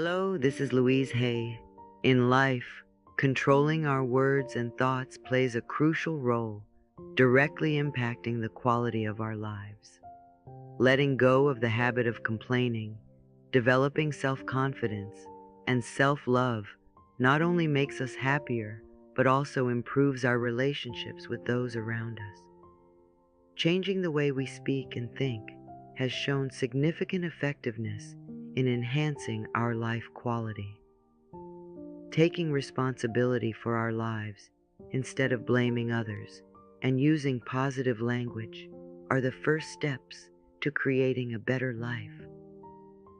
Hello, this is Louise. In life, controlling our words and thoughts plays a crucial role, directly impacting the quality of our lives. Letting go of the habit of complaining, developing self-confidence, and self-love not only makes us happier, but also improves our relationships with those around us. Changing the way we speak and think has shown significant effectiveness in enhancing our life quality. Taking responsibility for our lives instead of blaming others and using positive language are the first steps to creating a better life.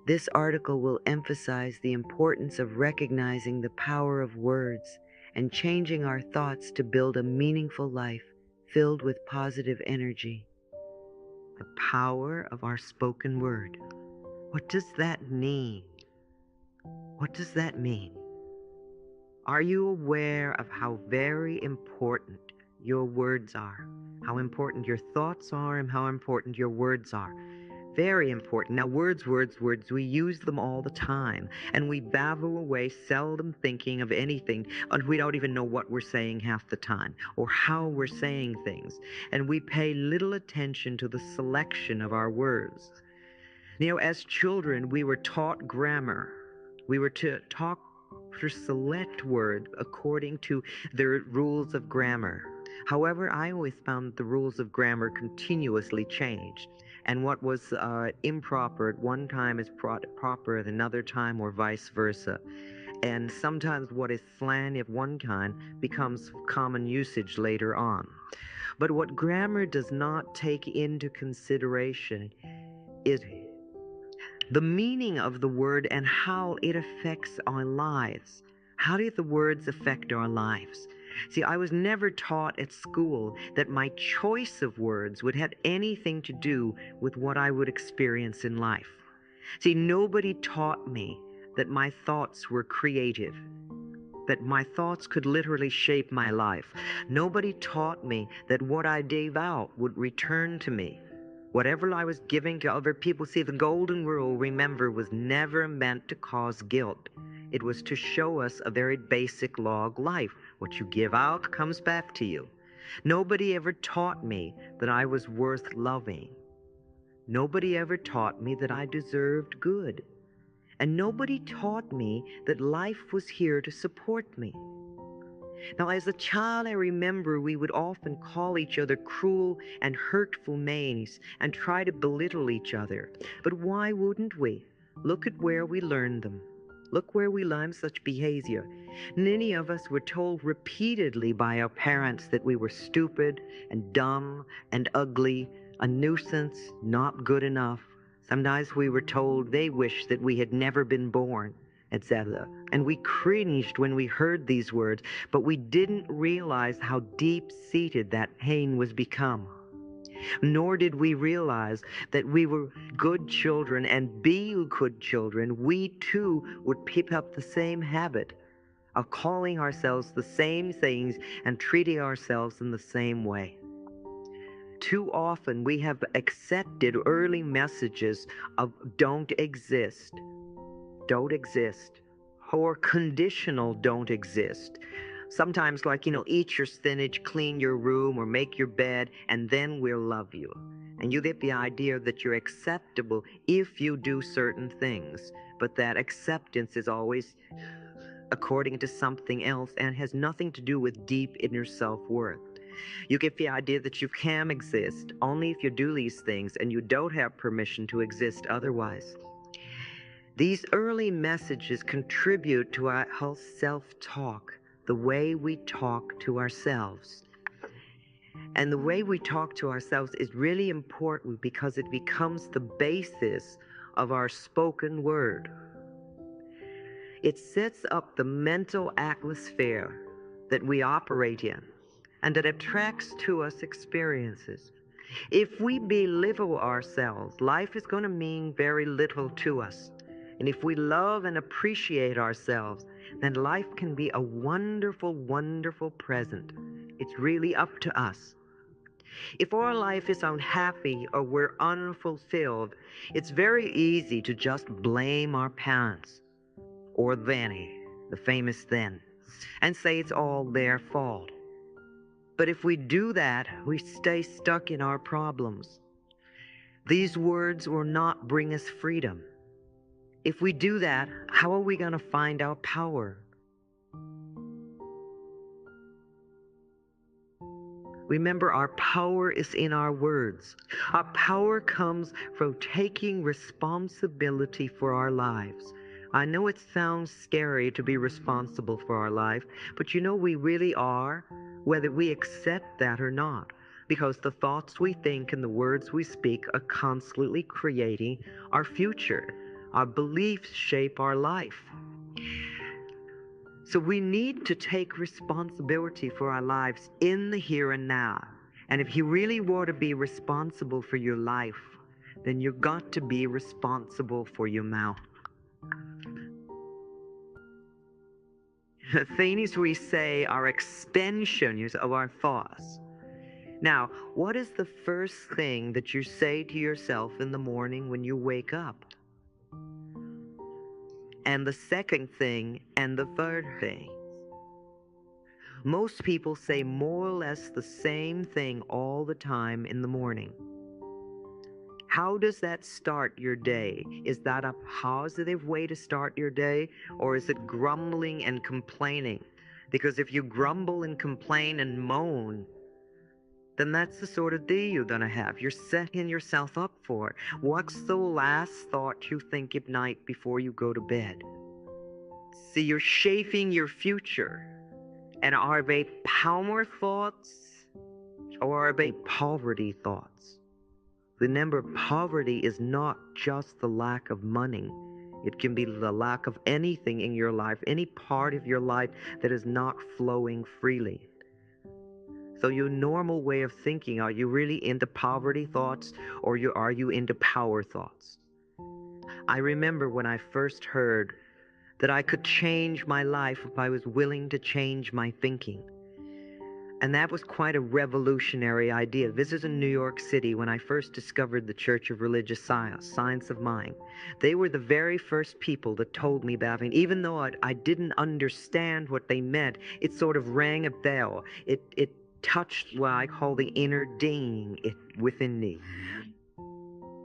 This article will emphasize the importance of recognizing the power of words and changing our thoughts to build a meaningful life filled with positive energy. The power of our spoken word. What does that mean? What does that mean? Are you aware of how very important your words are? How important your thoughts are and how important your words are? Very important. Now, words, we use them all the time, and we babble away, seldom thinking of anything, and we don't even know what we're saying half the time, or how we're saying things, and we pay little attention to the selection of our words. As children, we were taught grammar. We were to select words according to the rules of grammar. However, I always found the rules of grammar continuously changed, and what was improper at one time is proper at another time, or vice versa. And sometimes what is slang of one kind becomes common usage later on. But what grammar does not take into consideration is the meaning of the word and how it affects our lives. How do the words affect our lives? See, I was never taught at school that my choice of words would have anything to do with what I would experience in life. See, nobody taught me that my thoughts were creative, that my thoughts could literally shape my life. Nobody taught me that what I gave out would return to me. Whatever I was giving to other people, see, the golden rule, remember, was never meant to cause guilt. It was to show us a very basic law of life. What you give out comes back to you. Nobody ever taught me that I was worth loving. Nobody ever taught me that I deserved good. And nobody taught me that life was here to support me. Now, as a child, I remember we would often call each other cruel and hurtful names and try to belittle each other. But why wouldn't we? Look at where we learned them. Look where we learned such behavior. Many of us were told repeatedly by our parents that we were stupid and dumb and ugly, a nuisance, not good enough. Sometimes we were told they wished that we had never been born, etc. And we cringed when we heard these words, but we didn't realize how deep-seated that pain was become. Nor did we realize that we were good children, and being good children, we too would pick up the same habit of calling ourselves the same things and treating ourselves in the same way. Too often we have accepted early messages of don't exist, or conditional don't exist. Sometimes like, eat your spinach, clean your room, or make your bed, and then we'll love you. And you get the idea that you're acceptable if you do certain things, but that acceptance is always according to something else and has nothing to do with deep inner self-worth. You get the idea that you can exist only if you do these things, and you don't have permission to exist otherwise. These early messages contribute to our self-talk, the way we talk to ourselves. And the way we talk to ourselves is really important because it becomes the basis of our spoken word. It sets up the mental atmosphere that we operate in, and it attracts to us experiences. If we belittle ourselves, life is going to mean very little to us. And if we love and appreciate ourselves, then life can be a wonderful, wonderful present. It's really up to us. If our life is unhappy or we're unfulfilled, it's very easy to just blame our parents. or Vanny, the famous then, and say it's all their fault. But if we do that, we stay stuck in our problems. These words will not bring us freedom. If we do that, how are we going to find our power? Remember, our power is in our words. Our power comes from taking responsibility for our lives. I know it sounds scary to be responsible for our life, but you know we really are, whether we accept that or not, because the thoughts we think and the words we speak are constantly creating our future. Our beliefs shape our life. So we need to take responsibility for our lives in the here and now. And if you really want to be responsible for your life, then you've got to be responsible for your mouth. The things we say are extensions of our thoughts. Now, what is the first thing that you say to yourself in the morning when you wake up? And the second thing and the third thing? Most people say more or less the same thing all the time in the morning. How does that start your day? Is that a positive way to start your day, or is it grumbling and complaining? Because if you grumble and complain and moan, then that's the sort of day you're going to have. You're setting yourself up for it. What's the last thought you think at night before you go to bed? See, you're shaping your future. And are they power thoughts or are they poverty thoughts? Remember, poverty is not just the lack of money. It can be the lack of anything in your life, any part of your life that is not flowing freely. So your normal way of thinking, are you really into poverty thoughts or are you into power thoughts? I remember when I first heard that I could change my life if I was willing to change my thinking. And that was quite a revolutionary idea. This is in New York City when I first discovered the Church of Religious Science of Mind. They were the very first people that told me about it. Even though I didn't understand what they meant, it sort of rang a bell. It touched what I call the inner ding within me.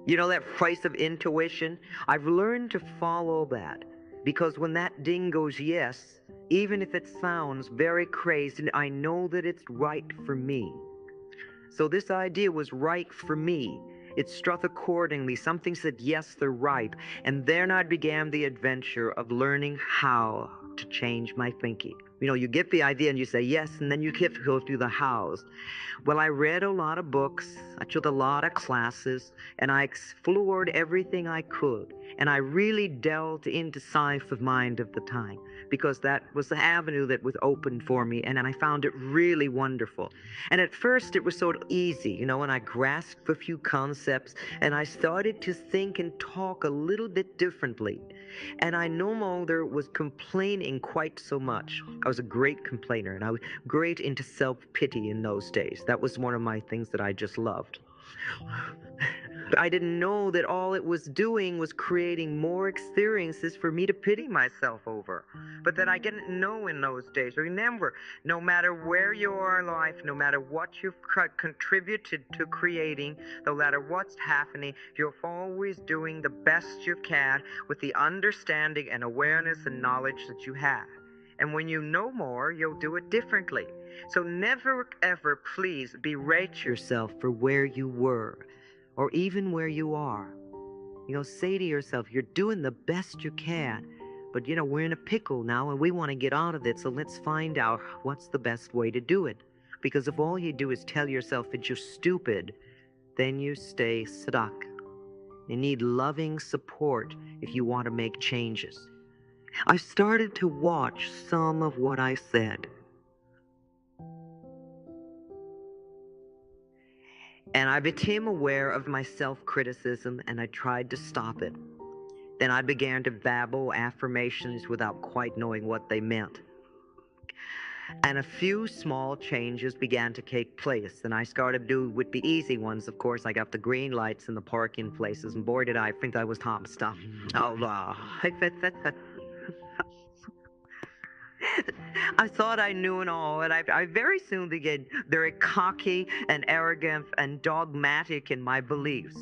You know that place of intuition? I've learned to follow that. Because when that ding goes yes, even if it sounds very crazy, I know that it's right for me. So this idea was right for me. It struck accordingly. Something said, yes, they're right. And then I began the adventure of learning how to change my thinking. You know, you get the idea and you say yes, and then you get to go through the hows. Well, I read a lot of books, I took a lot of classes, and I explored everything I could. And I really delved into science of mind at the time, because that was the avenue that was open for me, and I found it really wonderful. And at first it was sort of easy, you know, and I grasped a few concepts, and I started to think and talk a little bit differently. And I no longer was complaining quite so much. I was a great complainer, and I was great into self-pity in those days. That was one of my things that I just loved. But I didn't know that all it was doing was creating more experiences for me to pity myself over. But that I didn't know in those days. Remember, no matter where you are in life, no matter what you've contributed to creating, no matter what's happening, you're always doing the best you can with the understanding and awareness and knowledge that you have. And when you know more, you'll do it differently. So never, ever, please berate yourself for where you were, or even where you are. You know, say to yourself, you're doing the best you can, but you know, we're in a pickle now and we want to get out of it, so let's find out what's the best way to do it. Because if all you do is tell yourself that you're stupid, then you stay stuck. You need loving support if you want to make changes. I started to watch some of what I said. And I became aware of my self-criticism, and I tried to stop it. Then I began to babble affirmations without quite knowing what they meant. And a few small changes began to take place, and I started to do with the easy ones. Of course, I got the green lights in the parking places, and boy, did I think I was top stuff. Oh, I thought I knew it all, and I very soon began very cocky and arrogant and dogmatic in my beliefs.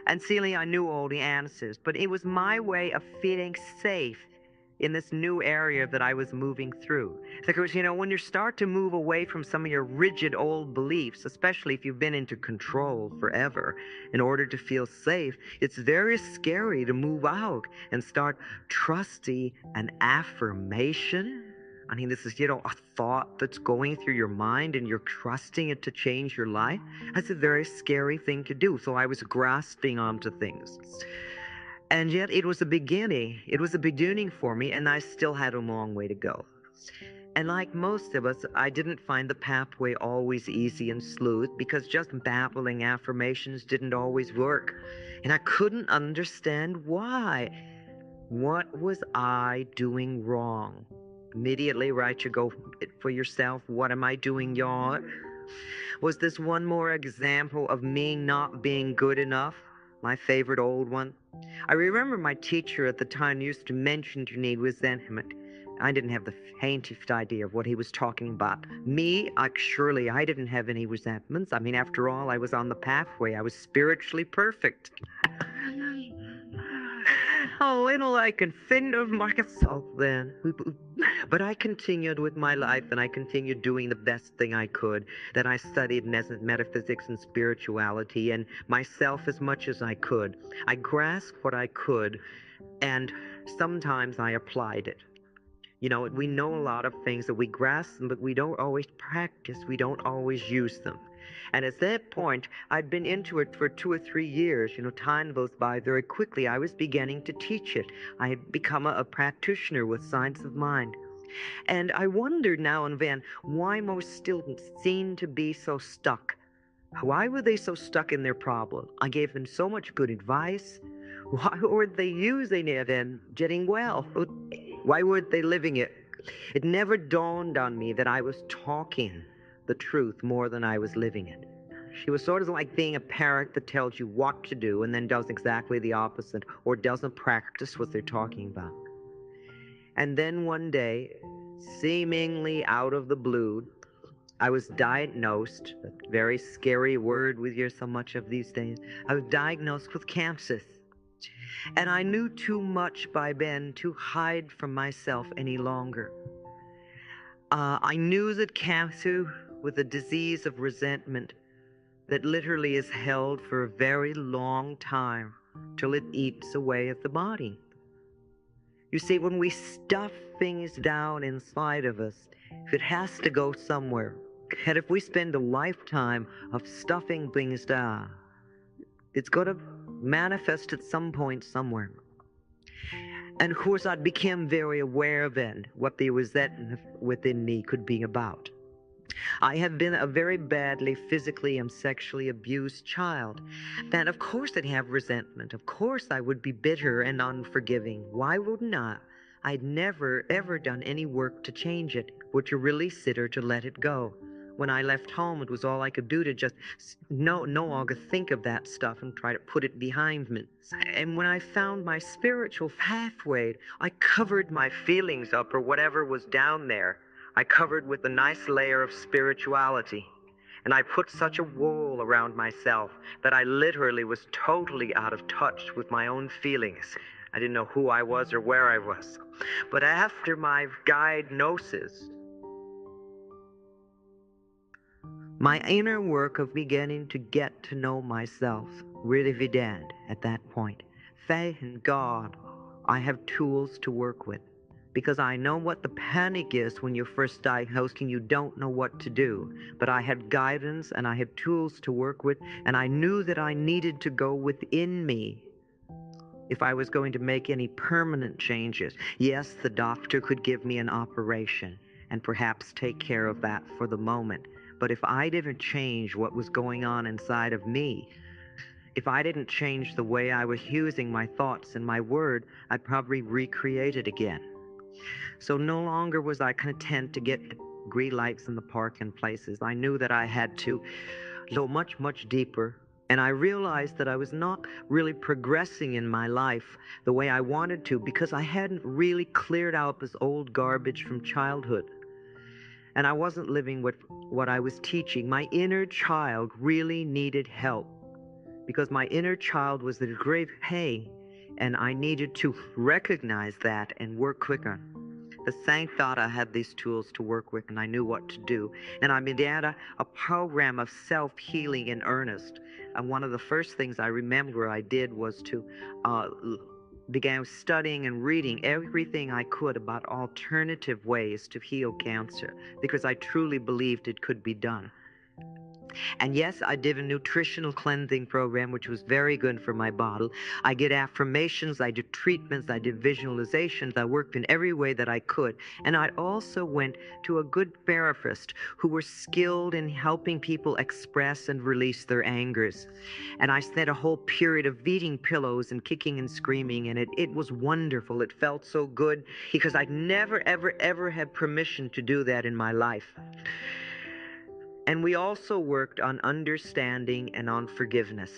And silly, I knew all the answers, but it was my way of feeling safe in this new area that I was moving through. Because, when you start to move away from some of your rigid old beliefs, especially if you've been into control forever, in order to feel safe, it's very scary to move out and start trusting an affirmation. I mean, this is, a thought that's going through your mind and you're trusting it to change your life. That's a very scary thing to do. So I was grasping onto things. And yet it was a beginning. It was a beginning for me, and I still had a long way to go. And like most of us, I didn't find the pathway always easy and smooth because just babbling affirmations didn't always work. And I couldn't understand why. What was I doing wrong? Immediately, right, you go for yourself, what am I doing wrong? Was this one more example of me not being good enough? My favorite old one. I remember my teacher at the time used to mention to me resentment. I didn't have the faintest idea of what he was talking about. Me, surely I didn't have any resentments. I mean, after all, I was on the pathway. I was spiritually perfect. How little I can think of myself then. But I continued with my life, and I continued doing the best thing I could. Then I studied metaphysics and spirituality and myself as much as I could. I grasped what I could, and sometimes I applied it. We know a lot of things that we grasp, but we don't always practice. We don't always use them. And at that point, I'd been into it for 2 or 3 years. Time goes by very quickly. I was beginning to teach it. I had become a practitioner with science of mind. And I wondered now and then why most students seem to be so stuck. Why were they so stuck in their problem? I gave them so much good advice. Why weren't they using it and getting well? Why weren't they living it? It never dawned on me that I was talking the truth more than I was living it. She was sort of like being a parent that tells you what to do and then does exactly the opposite or doesn't practice what they're talking about. And then one day, seemingly out of the blue, I was diagnosed, a very scary word we hear so much of these days. I was diagnosed with cancer. And I knew too much by then to hide from myself any longer. I knew that cancer was a disease of resentment that literally is held for a very long time till it eats away at the body. You see, when we stuff things down inside of us, if it has to go somewhere, and if we spend a lifetime of stuffing things down, it's going to manifest at some point somewhere. And of course, I became very aware then what the resentment within me could be about. I have been a very badly physically and sexually abused child. Then, of course, I'd have resentment. Of course, I would be bitter and unforgiving. Why wouldn't I? I'd never, ever done any work to change it, or to release it, or to let it go. When I left home, it was all I could do to just no longer think of that stuff and try to put it behind me. And when I found my spiritual pathway, I covered my feelings up, or whatever was down there. I covered with a nice layer of spirituality. And I put such a wall around myself that I literally was totally out of touch with my own feelings. I didn't know who I was or where I was. But after my diagnosis, my inner work of beginning to get to know myself really began at that point. Thank God I have tools to work with, because I know what the panic is when you're first diagnosed and you don't know what to do. But I had guidance and I had tools to work with, and I knew that I needed to go within me if I was going to make any permanent changes. Yes, the doctor could give me an operation and perhaps take care of that for the moment. But if I didn't change what was going on inside of me, if I didn't change the way I was using my thoughts and my word, I'd probably recreate it again. So no longer was I content to get green lights in the park and places. I knew that I had to go much, much deeper And I realized that I was not really progressing in my life the way I wanted to because I hadn't really cleared out this old garbage from childhood. And I wasn't living with what I was teaching. My inner child really needed help because my inner child was in great pain, and I needed to recognize that and work quicker. The thank God I had these tools to work with and I knew what to do. And I began a program of self-healing in earnest. And one of the first things I remember I did was to began studying and reading everything I could about alternative ways to heal cancer because I truly believed it could be done. And yes, I did a nutritional cleansing program, which was very good for my body. I did affirmations, I did treatments, I did visualizations. I worked in every way that I could. And I also went to a good therapist who were skilled in helping people express and release their angers. And I spent a whole period of beating pillows and kicking and screaming, and it was wonderful. It felt so good because I'd never, ever, ever had permission to do that in my life. And we also worked on understanding and on forgiveness.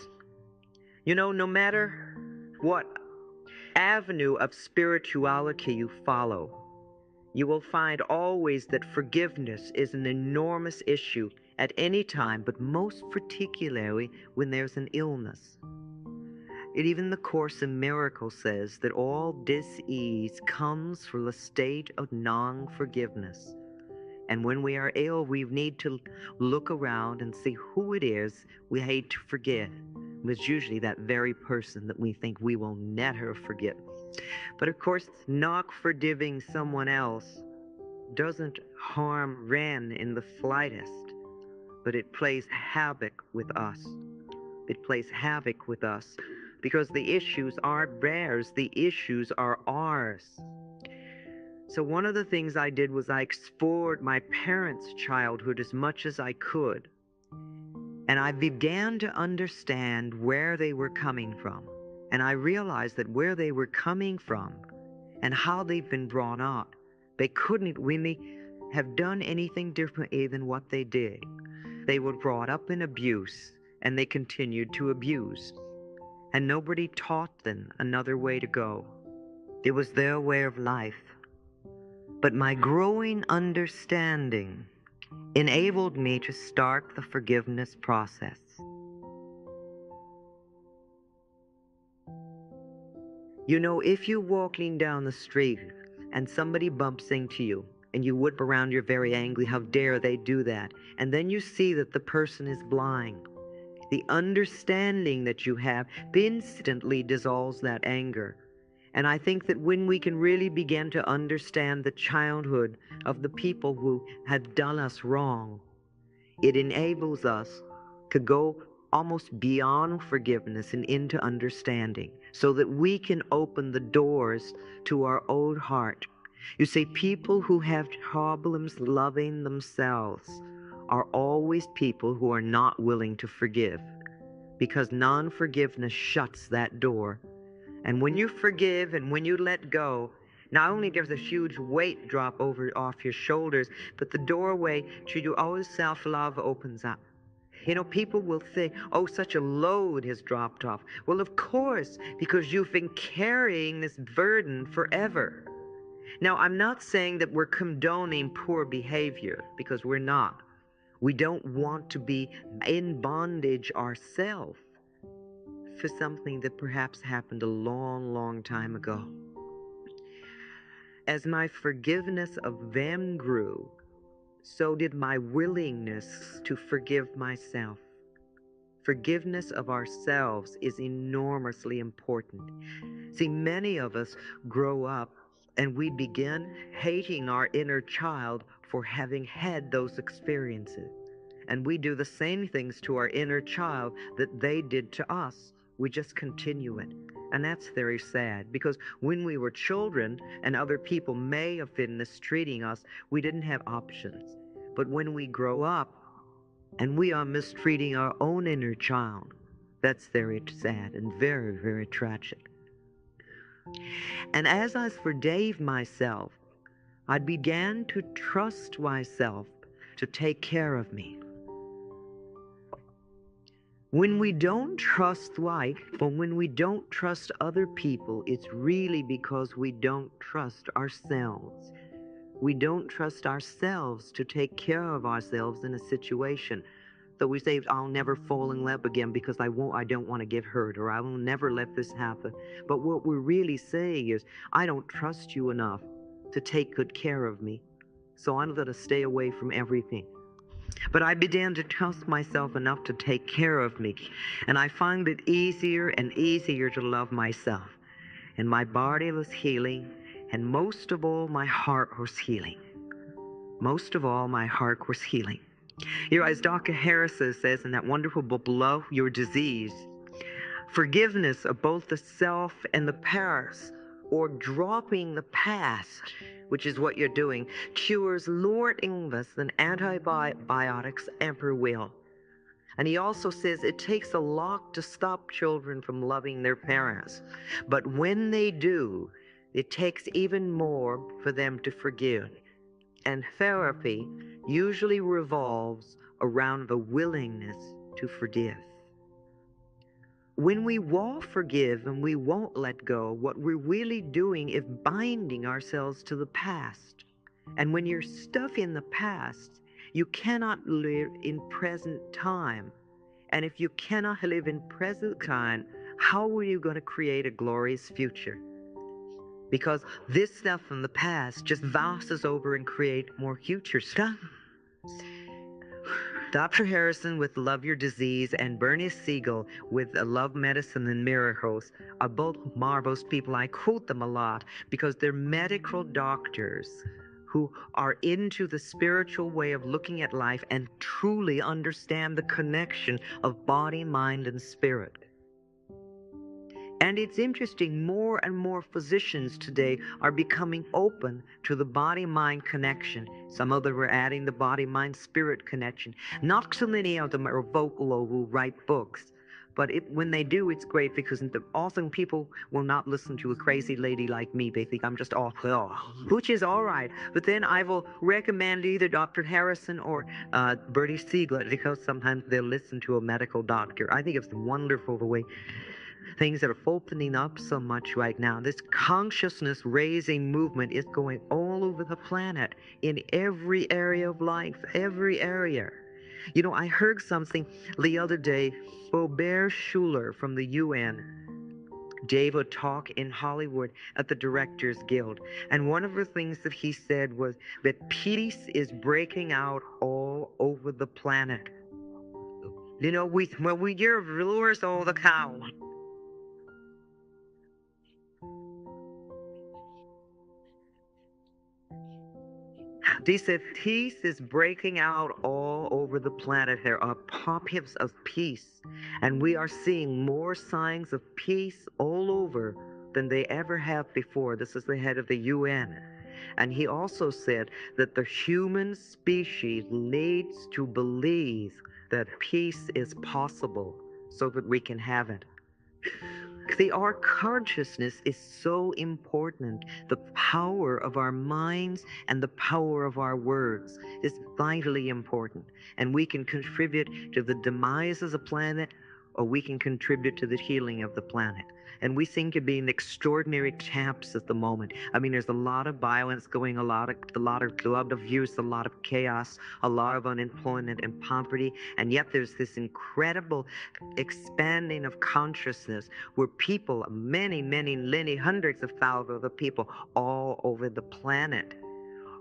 You know, no matter what avenue of spirituality you follow, you will find always that forgiveness is an enormous issue at any time, but most particularly when there's an illness. Even the Course in Miracles says that all dis-ease comes from a state of non-forgiveness. And when we are ill, we need to look around and see who it is we hate to forget. It's usually that very person that we think we will never forget. But of course, not forgiving someone else doesn't harm Ren in the slightest, but it plays havoc with us. It plays havoc with us because the issues aren't theirs, the issues are ours. So one of the things I did was I explored my parents' childhood as much as I could. And I began to understand where they were coming from. And I realized that where they were coming from and how they've been brought up, they couldn't really have done anything differently than what they did. They were brought up in abuse, and they continued to abuse. And nobody taught them another way to go. It was their way of life. But my growing understanding enabled me to start the forgiveness process. You know, if you're walking down the street and somebody bumps into you and you whip around, you're very angry, how dare they do that? And then you see that the person is blind. The understanding that you have instantly dissolves that anger. And I think that when we can really begin to understand the childhood of the people who have done us wrong, it enables us to go almost beyond forgiveness and into understanding so that we can open the doors to our own heart. You see, people who have problems loving themselves are always people who are not willing to forgive because non-forgiveness shuts that door. And when you forgive and when you let go, not only does a huge weight drop off your shoulders, but the doorway to your own self-love opens up. You know, people will think, oh, such a load has dropped off. Well, of course, because you've been carrying this burden forever. Now, I'm not saying that we're condoning poor behavior, because we're not. We don't want to be in bondage ourselves for something that perhaps happened a long, long time ago. As my forgiveness of them grew, so did my willingness to forgive myself. Forgiveness of ourselves is enormously important. See, many of us grow up and we begin hating our inner child for having had those experiences. And we do the same things to our inner child that they did to us. We just continue it. And that's very sad because when we were children and other people may have been mistreating us, we didn't have options. But when we grow up and we are mistreating our own inner child, that's very sad and very, very tragic. And as I forgave myself, I began to trust myself to take care of me. When we don't trust life, or when we don't trust other people, it's really because we don't trust ourselves. We don't trust ourselves to take care of ourselves in a situation. So we say, I'll never fall in love again because I don't want to get hurt, or I will never let this happen. But what we're really saying is, I don't trust you enough to take good care of me. So I'm going to stay away from everything. But I began to trust myself enough to take care of me. And I find it easier and easier to love myself. And my body was healing. And most of all, my heart was healing. Most of all, my heart was healing. You know, as Dr. Harrison says in that wonderful book, Love Your Disease, forgiveness of both the self and the past, or dropping the past, which is what you're doing, cures more illness than antibiotics ever will. And he also says it takes a lot to stop children from loving their parents. But when they do, it takes even more for them to forgive. And therapy usually revolves around the willingness to forgive. When we won't forgive and we won't let go, what we're really doing is binding ourselves to the past. And when you're stuck in the past, you cannot live in present time. And if you cannot live in present time, how are you going to create a glorious future? Because this stuff from the past just vasses over and create more future stuff. Dr. Harrison with Love Your Disease and Bernie Siegel with Love Medicine and Miracles are both marvelous people. I quote them a lot because they're medical doctors who are into the spiritual way of looking at life and truly understand the connection of body, mind, and spirit. And it's interesting, more and more physicians today are becoming open to the body-mind connection. Some of them are adding the body-mind-spirit connection. Not so many of them are vocal or will write books. But when they do, it's great because often people will not listen to a crazy lady like me. They think I'm just off, which is all right. But then I will recommend either Dr. Harrison or Bertie Siegler because sometimes they'll listen to a medical doctor. I think it's wonderful the way things that are opening up so much right now. This consciousness raising movement is going all over the planet in every area of life, every area. You know, I heard something the other day. Robert Schuller from the UN gave a talk in Hollywood at the Directors Guild. And one of the things that he said was that peace is breaking out all over the planet. You know, we hear rulers all the cow. He said peace is breaking out all over the planet. There are pockets of peace, and we are seeing more signs of peace all over than they ever have before. This is the head of the UN. And he also said that the human species needs to believe that peace is possible so that we can have it. See, our consciousness is so important. The power of our minds and the power of our words is vitally important. And we can contribute to the demise of the planet, or we can contribute to the healing of the planet. And we seem to be in extraordinary camps at the moment. I mean, there's a lot of violence going, a lot of drug abuse, a lot of chaos, a lot of unemployment and poverty. And yet there's this incredible expanding of consciousness where people, many hundreds of thousands of people all over the planet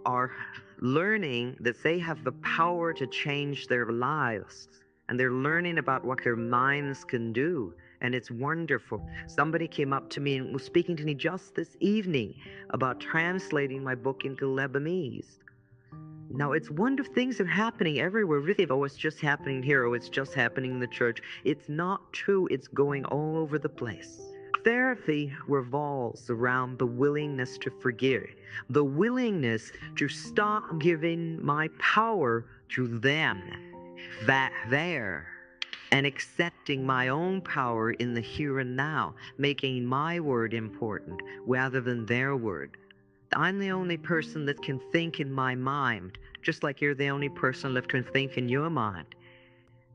are learning that they have the power to change their lives. And they're learning about what their minds can do. And it's wonderful. Somebody came up to me and was speaking to me just this evening about translating my book into Lebanese. Now, it's wonderful. Things are happening everywhere. Really, oh, it's just happening here. Oh, it's just happening in the church. It's not true. It's going all over the place. Therapy revolves around the willingness to forgive, the willingness to stop giving my power to them, and accepting my own power in the here and now, making my word important rather than their word. I'm the only person that can think in my mind, just like you're the only person that can think in your mind.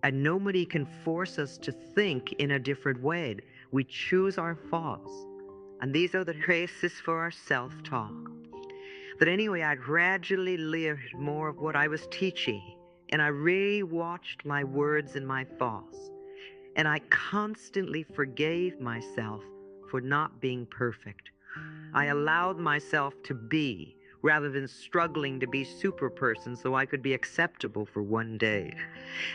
And nobody can force us to think in a different way. We choose our thoughts. And these are the traces for our self-talk. But anyway, I gradually lived more of what I was teaching. And I really watched my words and my thoughts. And I constantly forgave myself for not being perfect. I allowed myself to be, rather than struggling to be super person so I could be acceptable for one day.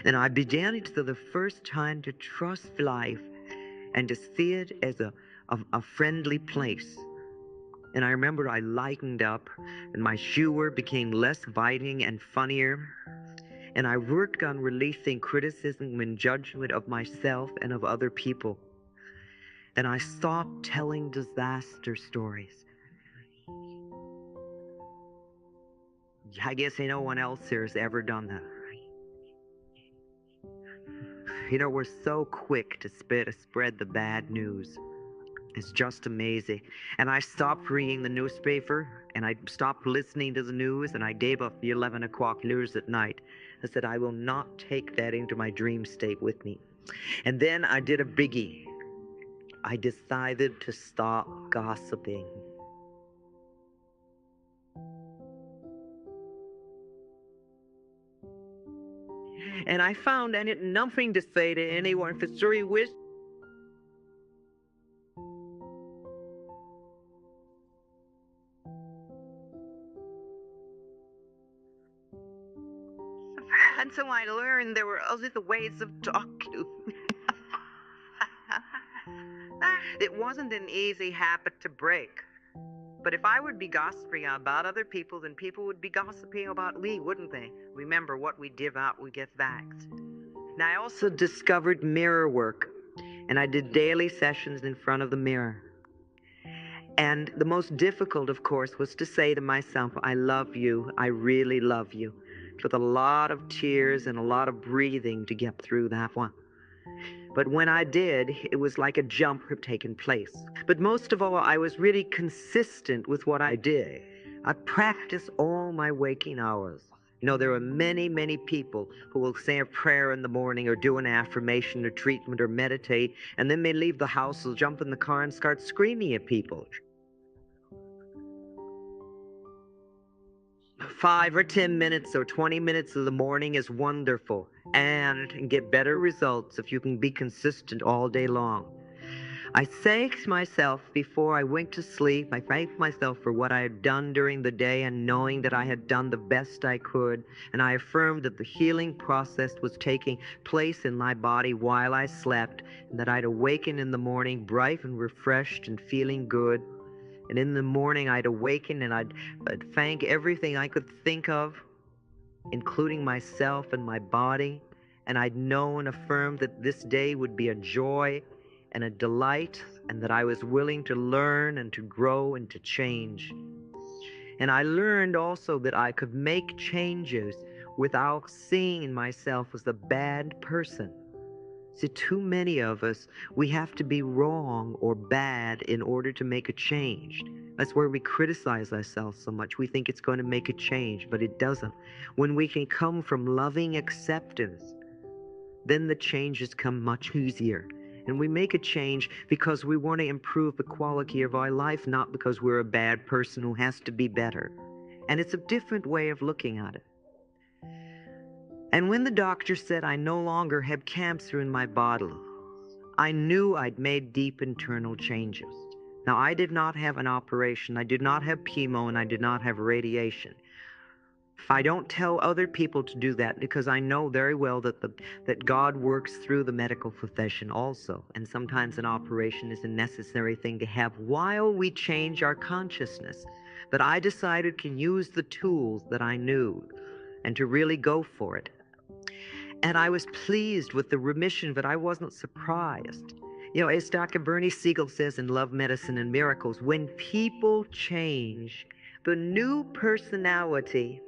And I began it for the first time to trust life and to see it as a friendly place. And I remember I lightened up and my humor became less biting and funnier. And I worked on releasing criticism and judgment of myself and of other people. And I stopped telling disaster stories. I guess no one else here has ever done that. We're so quick to spread the bad news. It's just amazing. And I stopped reading the newspaper, and I stopped listening to the news, and I gave up the 11 o'clock news at night. I said, I will not take that into my dream state with me. And then I did a biggie. I decided to stop gossiping. And I found I had nothing to say to anyone for 3 weeks. And so I learned there were other ways of talking. It wasn't an easy habit to break. But if I would be gossiping about other people, then people would be gossiping about me, wouldn't they? Remember, what we give out, we get back. And I also discovered mirror work, and I did daily sessions in front of the mirror. And the most difficult, of course, was to say to myself, I love you, I really love you, with a lot of tears and a lot of breathing to get through that one. But when I did, it was like a jump had taken place. But most of all, I was really consistent with what I did. I practiced all my waking hours. There are many, many people who will say a prayer in the morning or do an affirmation or treatment or meditate, and then they leave the house, they'll jump in the car and start screaming at people. 5 or 10 minutes or 20 minutes of the morning is wonderful and get better results if you can be consistent all day long. I thanked myself before I went to sleep. I thanked myself for what I had done during the day and knowing that I had done the best I could. And I affirmed that the healing process was taking place in my body while I slept, and that I'd awaken in the morning bright and refreshed and feeling good. And in the morning, I'd awaken and I'd thank everything I could think of, including myself and my body. And I'd know and affirm that this day would be a joy and a delight, and that I was willing to learn and to grow and to change. And I learned also that I could make changes without seeing myself as a bad person. See, too many of us, we have to be wrong or bad in order to make a change. That's where we criticize ourselves so much. We think it's going to make a change, but it doesn't. When we can come from loving acceptance, then the changes come much easier. And we make a change because we want to improve the quality of our life, not because we're a bad person who has to be better. And it's a different way of looking at it. And when the doctor said I no longer had cancer in my body, I knew I'd made deep internal changes. Now, I did not have an operation, I did not have chemo, and I did not have radiation. I don't tell other people to do that because I know very well that God works through the medical profession also. And sometimes an operation is a necessary thing to have while we change our consciousness. But I decided to use the tools that I knew and to really go for it. And I was pleased with the remission, but I wasn't surprised. As Dr. Bernie Siegel says in Love, Medicine, and Miracles, when people change, the new personality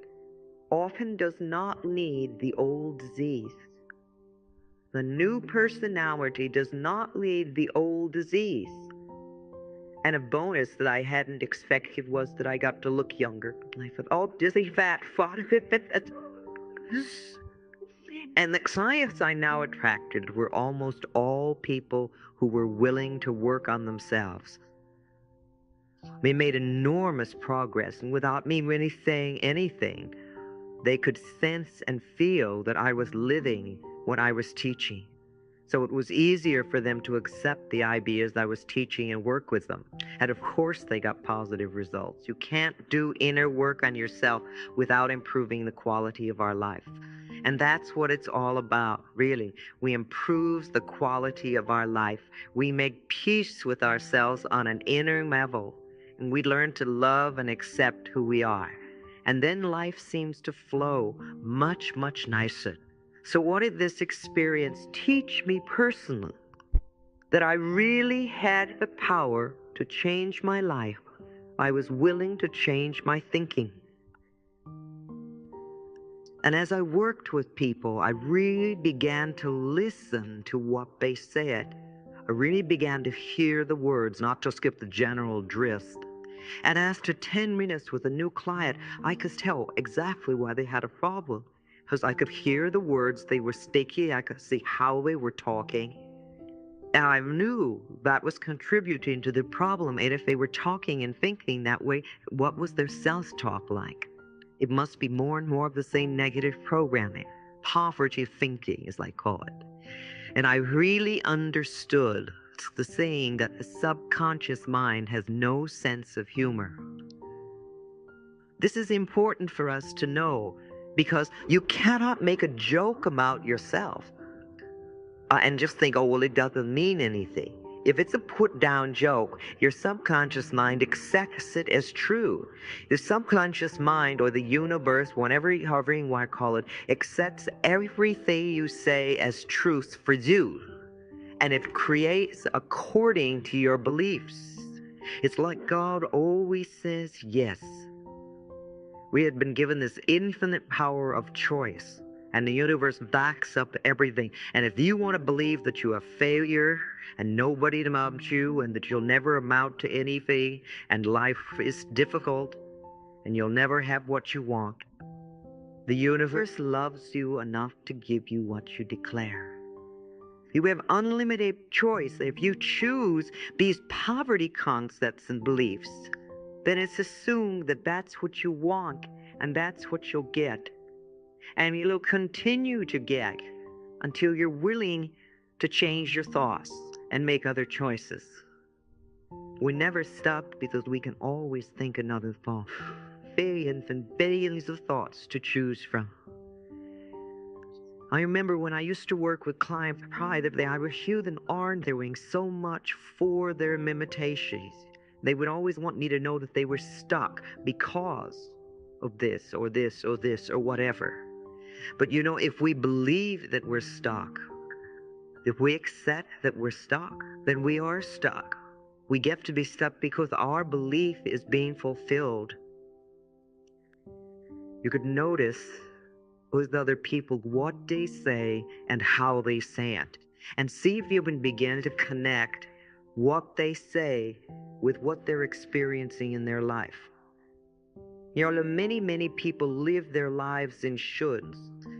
often does not need the old disease. The new personality does not need the old disease. And a bonus that I hadn't expected was that I got to look younger. And I thought, oh, dizzy fat fuck. And the clients I now attracted were almost all people who were willing to work on themselves. They made enormous progress, and without me really saying anything, they could sense and feel that I was living what I was teaching. So it was easier for them to accept the ideas I was teaching and work with them. And of course, they got positive results. You can't do inner work on yourself without improving the quality of our life. And that's what it's all about, really. We improve the quality of our life. We make peace with ourselves on an inner level. And we learn to love and accept who we are. And then life seems to flow much, much nicer. So what did this experience teach me personally? That I really had the power to change my life. I was willing to change my thinking. And as I worked with people, I really began to listen to what they said. I really began to hear the words, not just get the general drift. And after 10 minutes with a new client, I could tell exactly why they had a problem. Because I could hear the words, they were sticky, I could see how they were talking. And I knew that was contributing to the problem. And if they were talking and thinking that way, what was their self-talk like? It must be more and more of the same negative programming. Poverty thinking, as I call it. And I really understood the saying that the subconscious mind has no sense of humor. This is important for us to know because you cannot make a joke about yourself and just think, oh, well, it doesn't mean anything. If it's a put-down joke, your subconscious mind accepts it as true. The subconscious mind or the universe, however you want to call it, accepts everything you say as truth for you. And it creates according to your beliefs. It's like God always says yes. We had been given this infinite power of choice, and the universe backs up everything. And if you want to believe that you are a failure and nobody loves you and that you'll never amount to anything and life is difficult and you'll never have what you want, the universe loves you enough to give you what you declare. You have unlimited choice. If you choose these poverty concepts and beliefs, then it's assumed that that's what you want and that's what you'll get. And you'll continue to get until you're willing to change your thoughts and make other choices. We never stop because we can always think another thought. Billions and billions of thoughts to choose from. I remember when I used to work with clients privately, I would hear them arguing so much for their limitations. They would always want me to know that they were stuck because of this or this or this or whatever. But you know, if we believe that we're stuck, if we accept that we're stuck, then we are stuck. We get to be stuck because our belief is being fulfilled. You could notice with other people what they say and how they say it, and see if you can begin to connect what they say with what they're experiencing in their life. You know, many people live their lives in shoulds.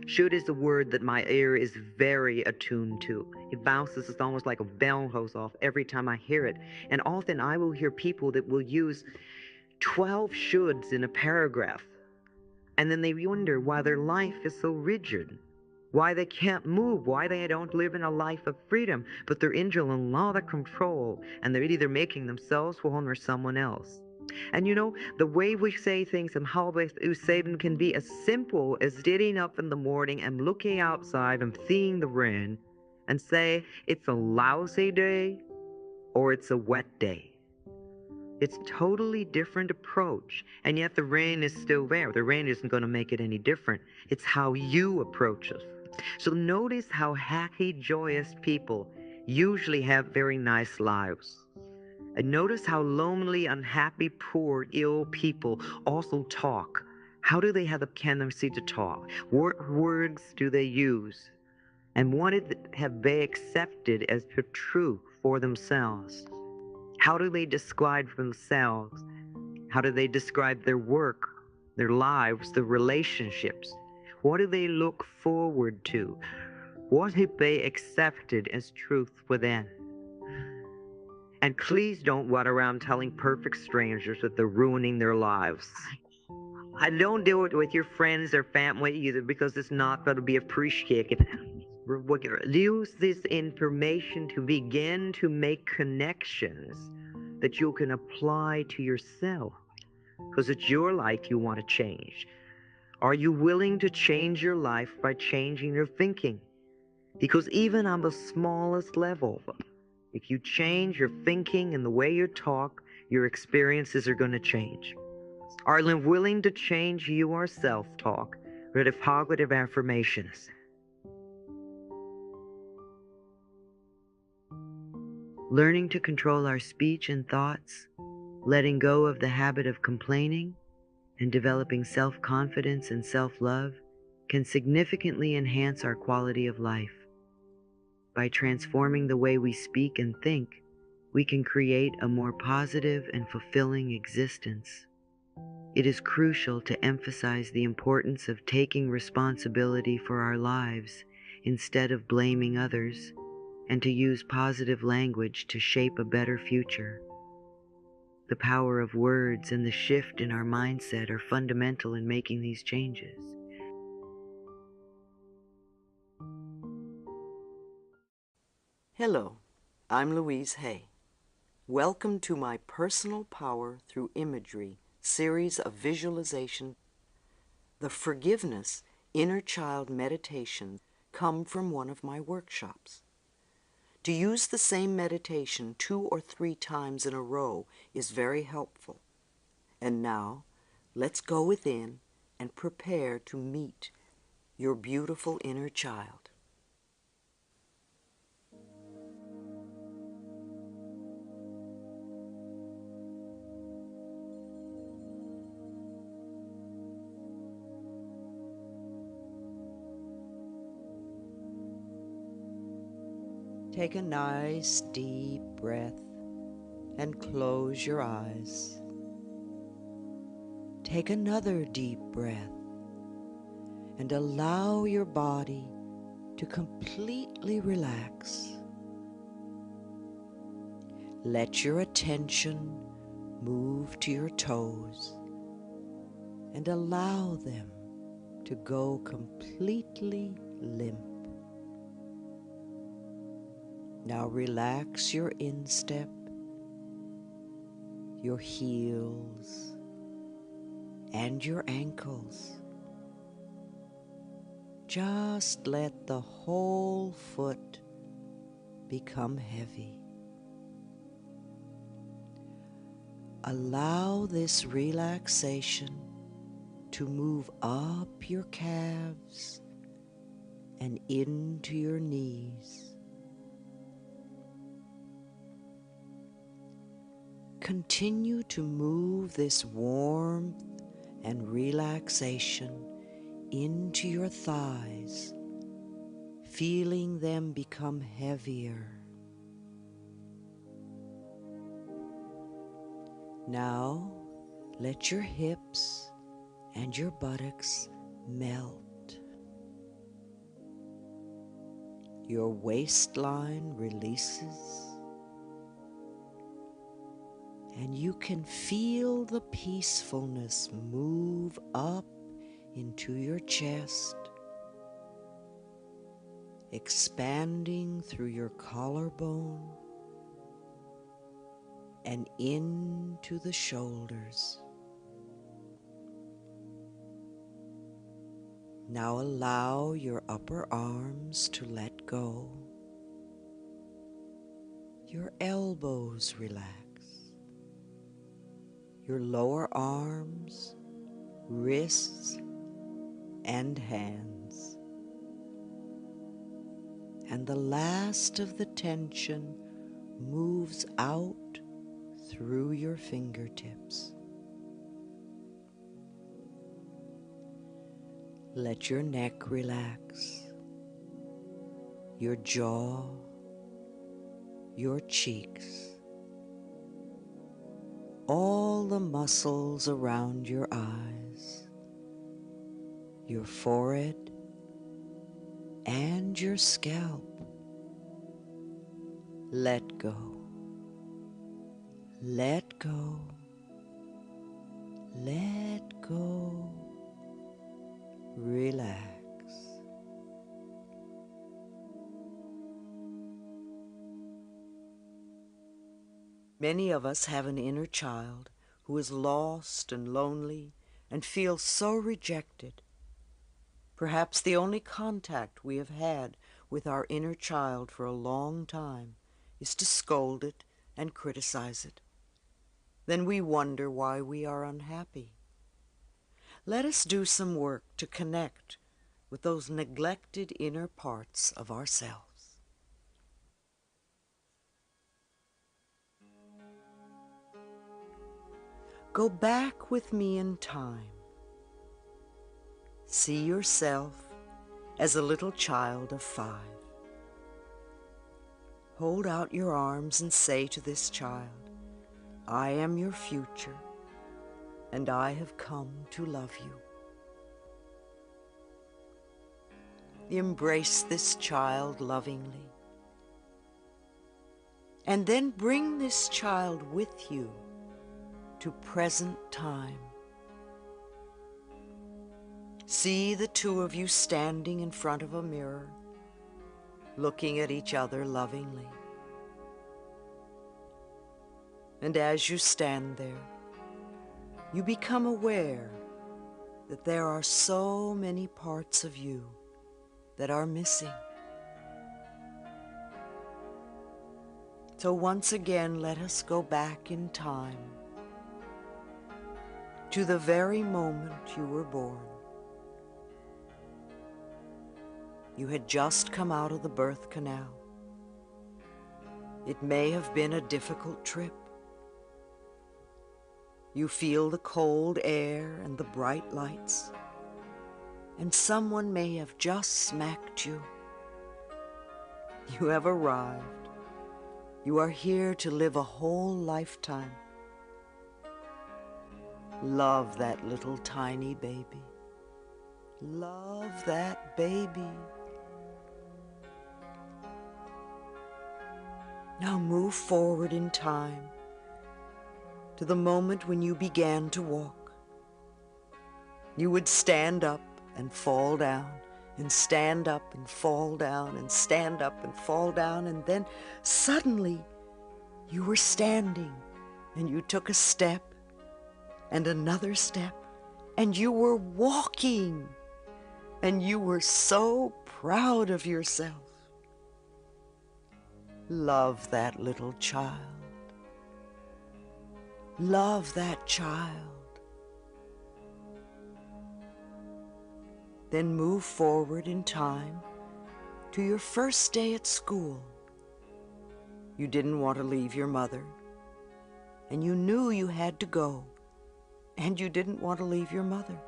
Should is a word that my ear is very attuned to. It bounces, it's almost like a bell goes off every time I hear it. And often I will hear people that will use 12 shoulds in a paragraph. And then they wonder why their life is so rigid, why they can't move, why they don't live in a life of freedom, but they're in a lot of control, and they're either making themselves one or someone else. And you know, the way we say things and how we say them can be as simple as getting up in the morning and looking outside and seeing the rain and say, it's a lousy day or it's a wet day. It's a totally different approach, and yet the rain is still there. The rain isn't going to make it any different. It's how you approach it. So notice how happy, joyous people usually have very nice lives. And notice how lonely, unhappy, poor, ill people also talk. How do they have the tendency to talk? What words do they use? And what have they accepted as the truth for themselves? How do they describe themselves? How do they describe their work, their lives, their relationships? What do they look forward to? What have they accepted as truth within? And please don't run around telling perfect strangers that they're ruining their lives. I don't do it with your friends or family either, because it's not going to be appreciated. Use this information to begin to make connections that you can apply to yourself, because it's your life you want to change. Are you willing to change your life by changing your thinking? Because even on the smallest level, if you change your thinking and the way you talk, your experiences are going to change. Are you willing to change your self-talk with positive affirmations? Learning to control our speech and thoughts, letting go of the habit of complaining, and developing self-confidence and self-love can significantly enhance our quality of life. By transforming the way we speak and think, we can create a more positive and fulfilling existence. It is crucial to emphasize the importance of taking responsibility for our lives instead of blaming others, and to use positive language to shape a better future. The power of words and the shift in our mindset are fundamental in making these changes. Hello, I'm Louise Hay. Welcome to my Personal Power Through Imagery series of visualization. The Forgiveness Inner Child Meditation come from one of my workshops. To use the same meditation 2 or 3 times in a row is very helpful. And now, let's go within and prepare to meet your beautiful inner child. Take a nice deep breath and close your eyes. Take another deep breath and allow your body to completely relax. Let your attention move to your toes and allow them to go completely limp. Now relax your instep, your heels, and your ankles. Just let the whole foot become heavy. Allow this relaxation to move up your calves and into your knees. Continue to move this warmth and relaxation into your thighs, feeling them become heavier. Now, let your hips and your buttocks melt. Your waistline releases, and you can feel the peacefulness move up into your chest, expanding through your collarbone and into the shoulders. Now allow your upper arms to let go. Your elbows relax. Your lower arms, wrists, and hands. And the last of the tension moves out through your fingertips. Let your neck relax, your jaw, your cheeks, all the muscles around your eyes. your forehead, and your scalp. Let go. Let go. Let go. Relax. Many of us have an inner child who is lost and lonely and feels so rejected. Perhaps the only contact we have had with our inner child for a long time is to scold it and criticize it. Then we wonder why we are unhappy. Let us do some work to connect with those neglected inner parts of ourselves. Go back with me in time. See yourself as a little child of 5. Hold out your arms and say to this child, I am your future, and I have come to love you. Embrace this child lovingly, and then bring this child with you to present time. See the two of you standing in front of a mirror, looking at each other lovingly. And as you stand there, you become aware that there are so many parts of you that are missing. So once again, let us go back in time to the very moment you were born. You had just come out of the birth canal. It may have been a difficult trip. You feel the cold air and the bright lights, and someone may have just smacked you. You have arrived. You are here to live a whole lifetime. Love that little tiny baby. Love that baby. Now move forward in time to the moment when you began to walk. You would stand up and fall down, and stand up and fall down, and stand up and fall down, and then suddenly you were standing, and you took a step and another step, and you were walking, and you were so proud of yourself. Love that little child. Love that child. Then move forward in time to your first day at school. You didn't want to leave your mother, and you knew you had to go, and you didn't want to leave your mother.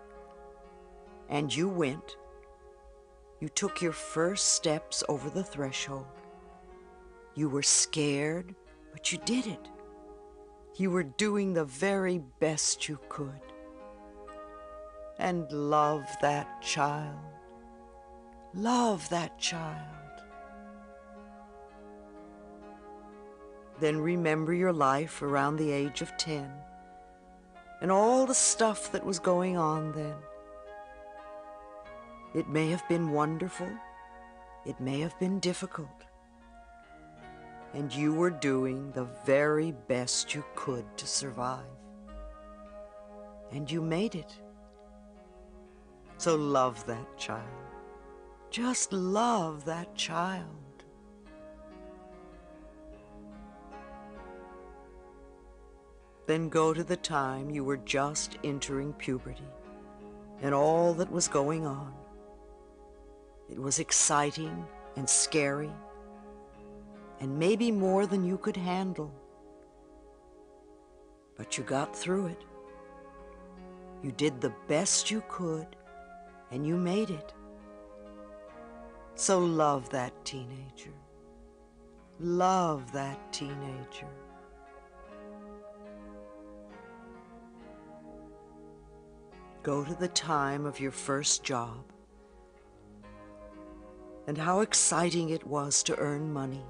And you went. You took your first steps over the threshold. You were scared, but you did it. You were doing the very best you could. And love that child. Love that child. Then remember your life around the age of 10 and all the stuff that was going on then. It may have been wonderful. It may have been difficult. And you were doing the very best you could to survive. And you made it. So love that child. Just love that child. Then go to the time you were just entering puberty and all that was going on. It was exciting and scary, and maybe more than you could handle. But you got through it. You did the best you could, and you made it. So love that teenager. Love that teenager. go to the time of your first job and how exciting it was to earn money.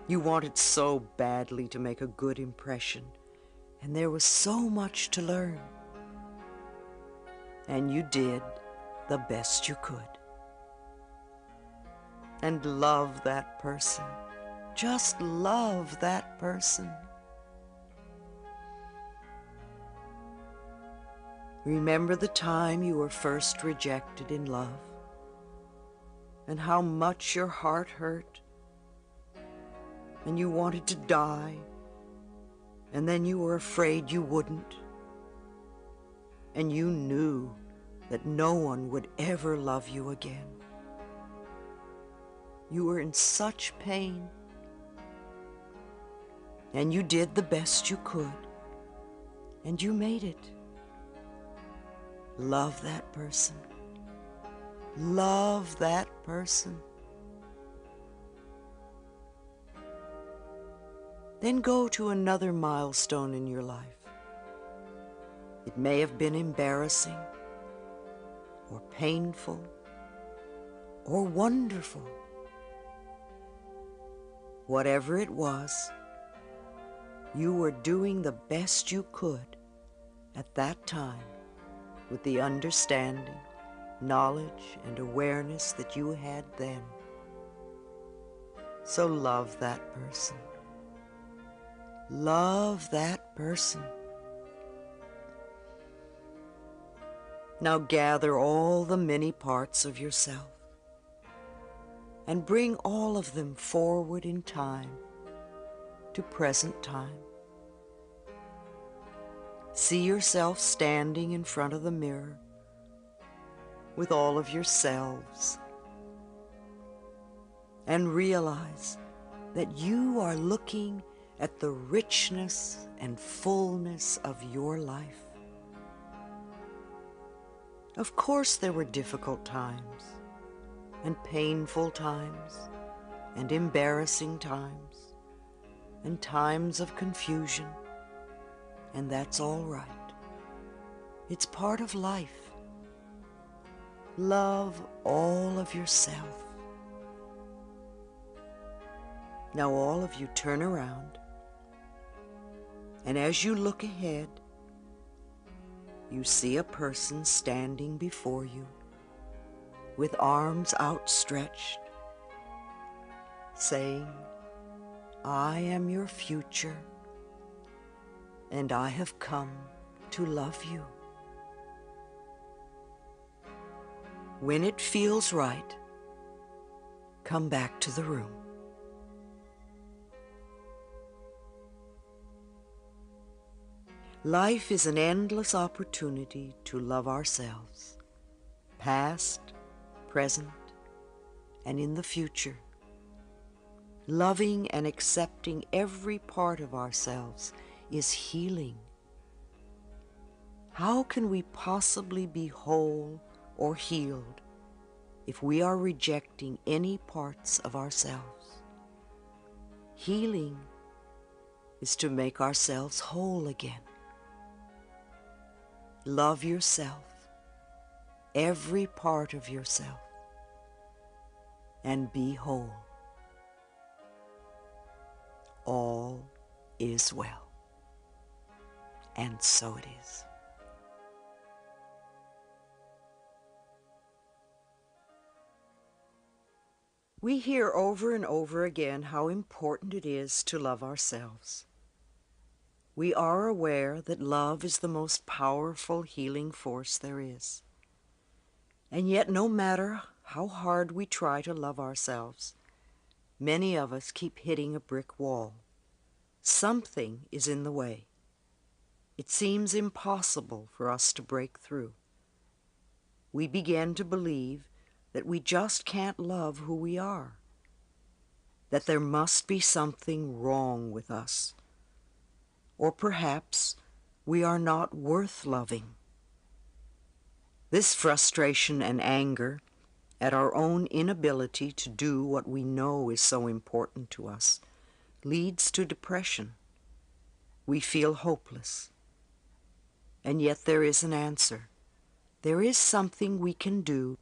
You wanted so badly to make a good impression, and there was so much to learn. And you did the best you could. And love that person. Just love that person. Remember the time you were first rejected in love, and how much your heart hurt, and you wanted to die, and then you were afraid you wouldn't, and you knew that no one would ever love you again. You were in such pain, and you did the best you could, and you made it. Love that person. Love that person. Then go to another milestone in your life. It may have been embarrassing, or painful, or wonderful. Whatever it was, you were doing the best you could at that time with the understanding, knowledge, and awareness that you had then. So love that person. Love that person. Now gather all the many parts of yourself and bring all of them forward in time to present time. See yourself standing in front of the mirror with all of yourselves, and realize that you are looking at the richness and fullness of your life. Of course, there were difficult times, and painful times, and embarrassing times, and times of confusion, and that's all right. It's part of life. Love all of yourself. Now all of you turn around, and as you look ahead, you see a person standing before you with arms outstretched, saying, "I am your future, and I have come to love you." When it feels right, come back to the room. Life is an endless opportunity to love ourselves, past, present, and in the future. Loving and accepting every part of ourselves is healing. How can we possibly be whole or healed if we are rejecting any parts of ourselves? Healing is to make ourselves whole again. Love yourself, every part of yourself, and be whole. All is well. And so it is. We hear over and over again how important it is to love ourselves. We are aware that love is the most powerful healing force there is. And yet, no matter how hard we try to love ourselves, many of us keep hitting a brick wall. Something is in the way. It seems impossible for us to break through. We begin to believe that we just can't love who we are, that there must be something wrong with us, or perhaps we are not worth loving. This frustration and anger at our own inability to do what we know is so important to us leads to depression. We feel hopeless. And yet there is an answer. There is something we can do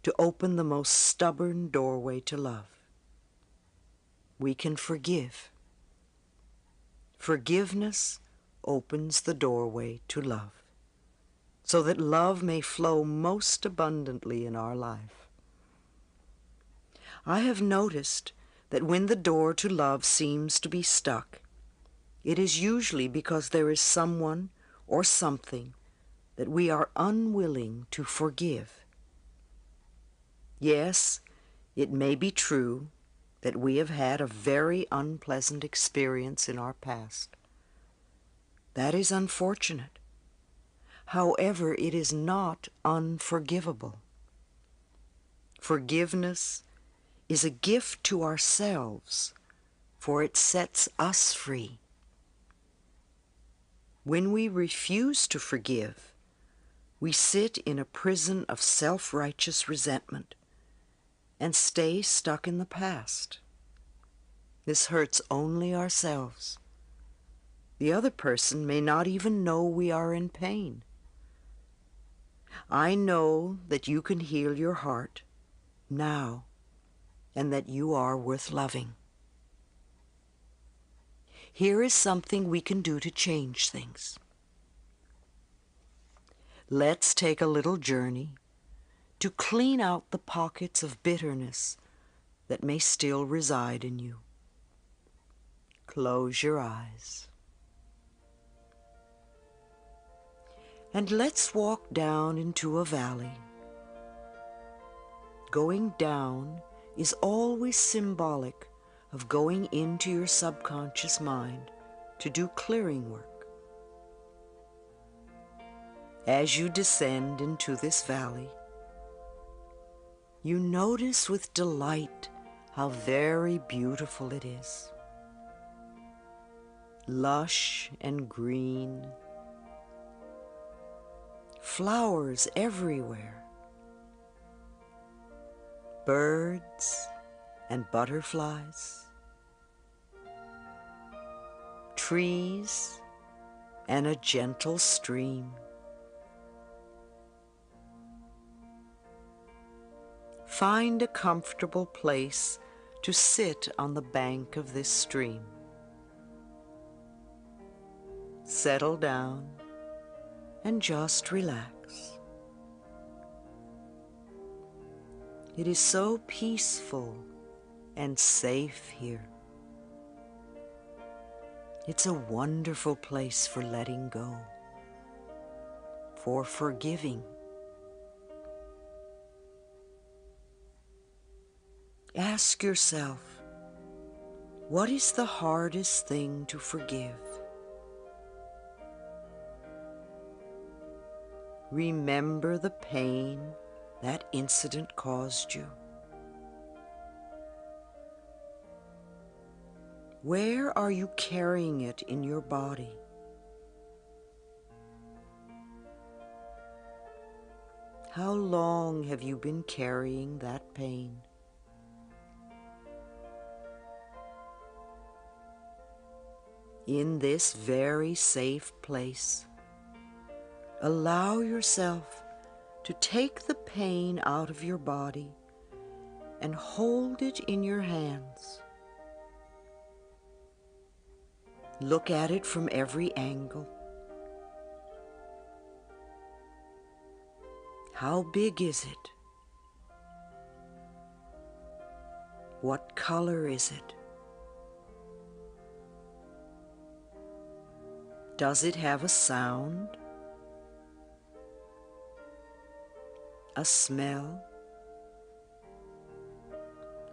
to open the most stubborn doorway to love. We can forgive. Forgiveness opens the doorway to love, so that love may flow most abundantly in our life. I have noticed that when the door to love seems to be stuck, it is usually because there is someone or something that we are unwilling to forgive. Yes, it may be true that we have had a very unpleasant experience in our past. That is unfortunate. However, it is not unforgivable. Forgiveness is a gift to ourselves, for it sets us free. When we refuse to forgive, we sit in a prison of self-righteous resentment and stay stuck in the past. This hurts only ourselves. The other person may not even know we are in pain. I know that you can heal your heart now, and that you are worth loving. Here is something we can do to change things. Let's take a little journey to clean out the pockets of bitterness that may still reside in you. Close your eyes. And let's walk down into a valley. Going down is always symbolic of going into your subconscious mind to do clearing work. As you descend into this valley, you notice with delight how very beautiful it is. Lush and green, flowers everywhere, birds and butterflies, trees and a gentle stream. Find a comfortable place to sit on the bank of this stream. Settle down and just relax. It is so peaceful and safe here. It's a wonderful place for letting go, for forgiving. Ask yourself, what is the hardest thing to forgive? Remember the pain that incident caused you. Where are you carrying it in your body? How long have you been carrying that pain? In this very safe place, allow yourself to take the pain out of your body and hold it in your hands. Look at it from every angle. How big is it? What color is it? Does it have a sound? A smell?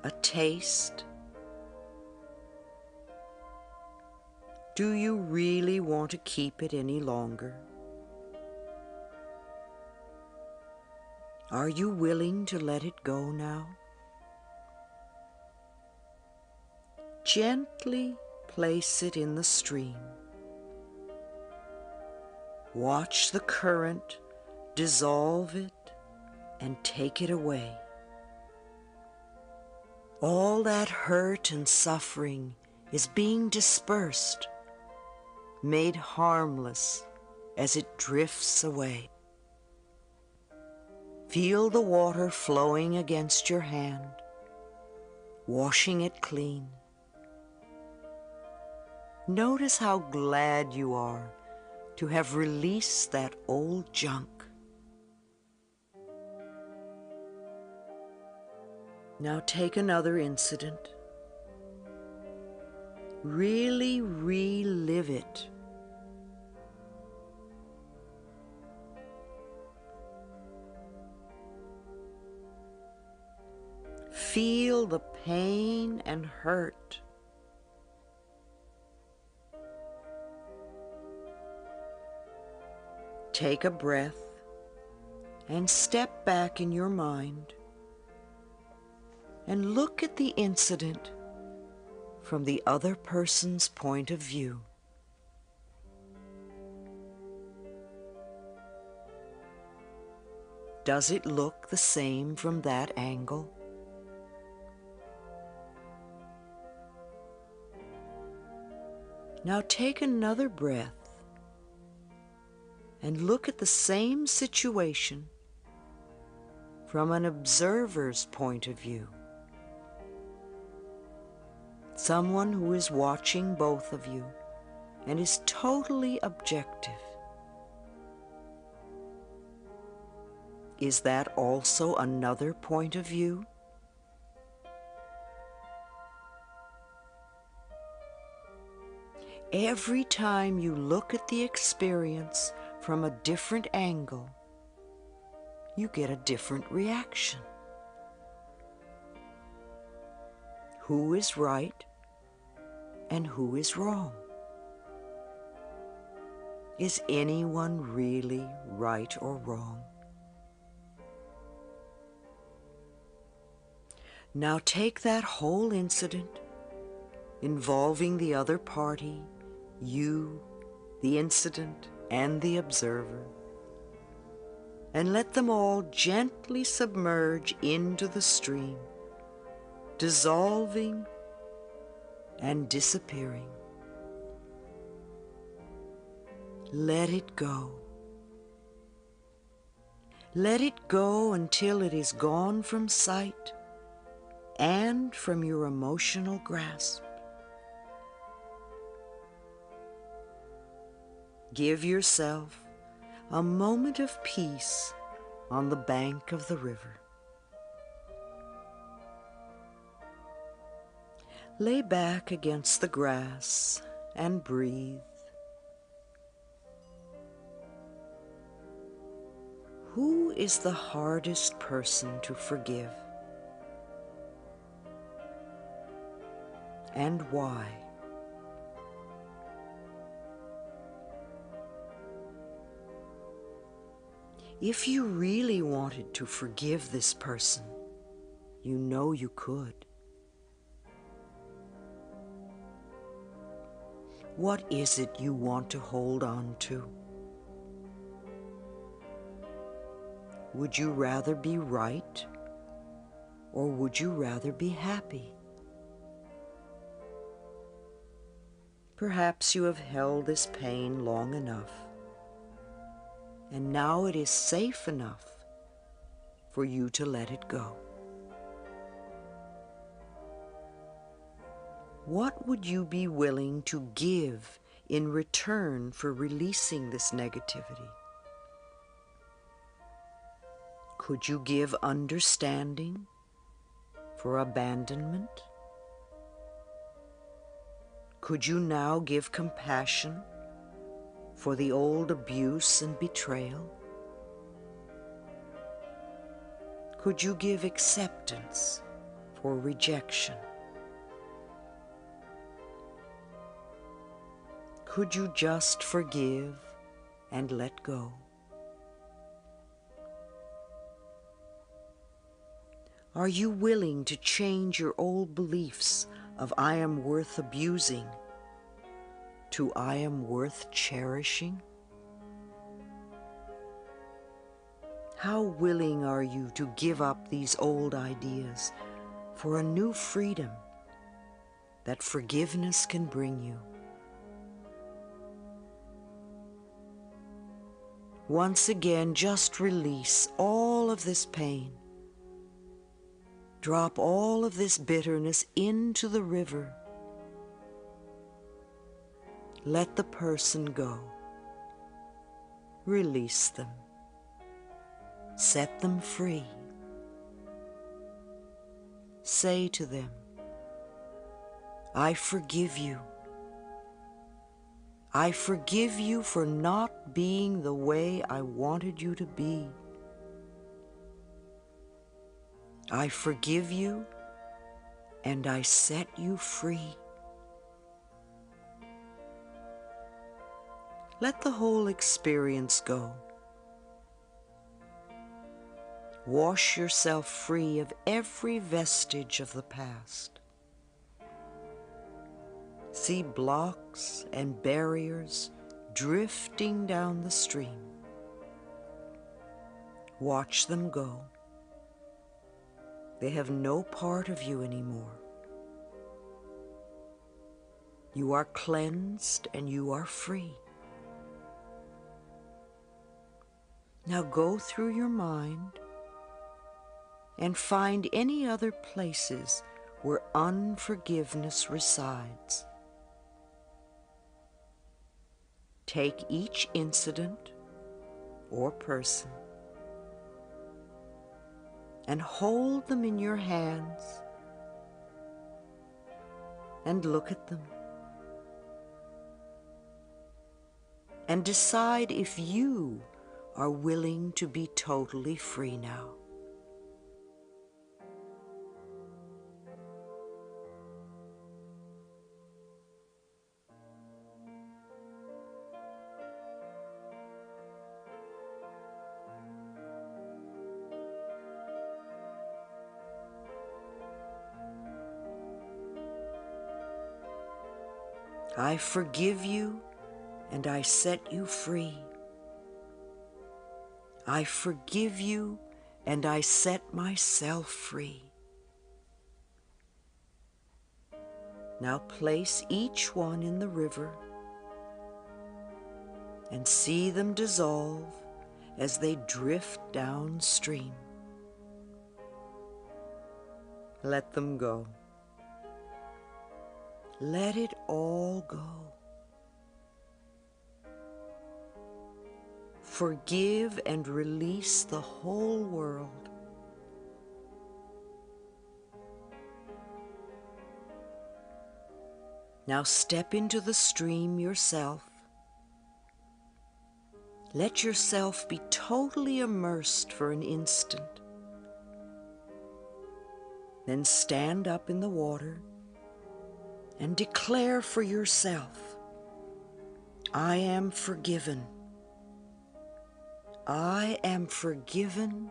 A taste? Do you really want to keep it any longer? Are you willing to let it go now? Gently place it in the stream. Watch the current dissolve it and take it away. All that hurt and suffering is being dispersed, made harmless as it drifts away. Feel the water flowing against your hand, washing it clean. Notice how glad you are to have released that old junk. Now take another incident. Really relive it. Feel the pain and hurt. Take a breath and step back in your mind and look at the incident from the other person's point of view. Does it look the same from that angle? Now take another breath and look at the same situation from an observer's point of view. Someone who is watching both of you and is totally objective. Is that also another point of view? Every time you look at the experience from a different angle, you get a different reaction. Who is right and who is wrong? Is anyone really right or wrong? Now take that whole incident involving the other party, you, the incident, and the observer, and let them all gently submerge into the stream, dissolving and disappearing. Let it go. Let it go until it is gone from sight and from your emotional grasp. Give yourself a moment of peace on the bank of the river. Lay back against the grass and breathe. Who is the hardest person to forgive? And why? If you really wanted to forgive this person, you know you could. What is it you want to hold on to? Would you rather be right, or would you rather be happy? Perhaps you have held this pain long enough, and now it is safe enough for you to let it go. What would you be willing to give in return for releasing this negativity? Could you give understanding for abandonment? Could you now give compassion for the old abuse and betrayal? Could you give acceptance for rejection? Could you just forgive and let go? Are you willing to change your old beliefs of I am worth abusing to I am worth cherishing? How willing are you to give up these old ideas for a new freedom that forgiveness can bring you? Once again, just release all of this pain. Drop all of this bitterness into the river. Let the person go. Release them. Set them free. Say to them, I forgive you. I forgive you for not being the way I wanted you to be. I forgive you and I set you free. Let the whole experience go. Wash yourself free of every vestige of the past. See blocks and barriers drifting down the stream. Watch them go. They have no part of you anymore. You are cleansed and you are free. Now go through your mind and find any other places where unforgiveness resides. Take each incident or person and hold them in your hands and look at them and decide if you are willing to be totally free now. I forgive you and I set you free. I forgive you and I set myself free. Now place each one in the river and see them dissolve as they drift downstream. Let them go. Let it all go. Forgive and release the whole world. Now step into the stream yourself. Let yourself be totally immersed for an instant. Then stand up in the water and declare for yourself, I am forgiven. I am forgiven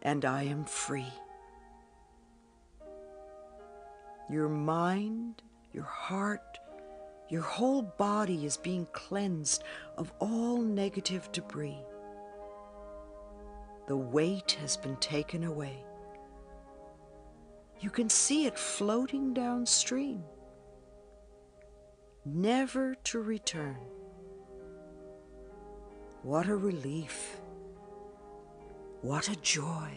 and I am free. Your mind, your heart, your whole body is being cleansed of all negative debris. The weight has been taken away. You can see it floating downstream, never to return. What a relief. What a joy.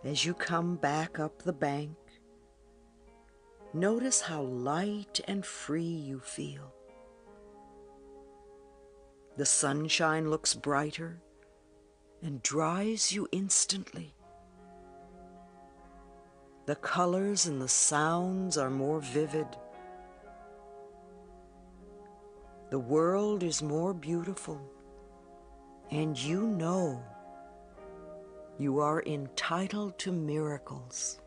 As you come back up the bank, notice how light and free you feel. The sunshine looks brighter and dries you instantly. The colors and the sounds are more vivid. The world is more beautiful, and you know you are entitled to miracles.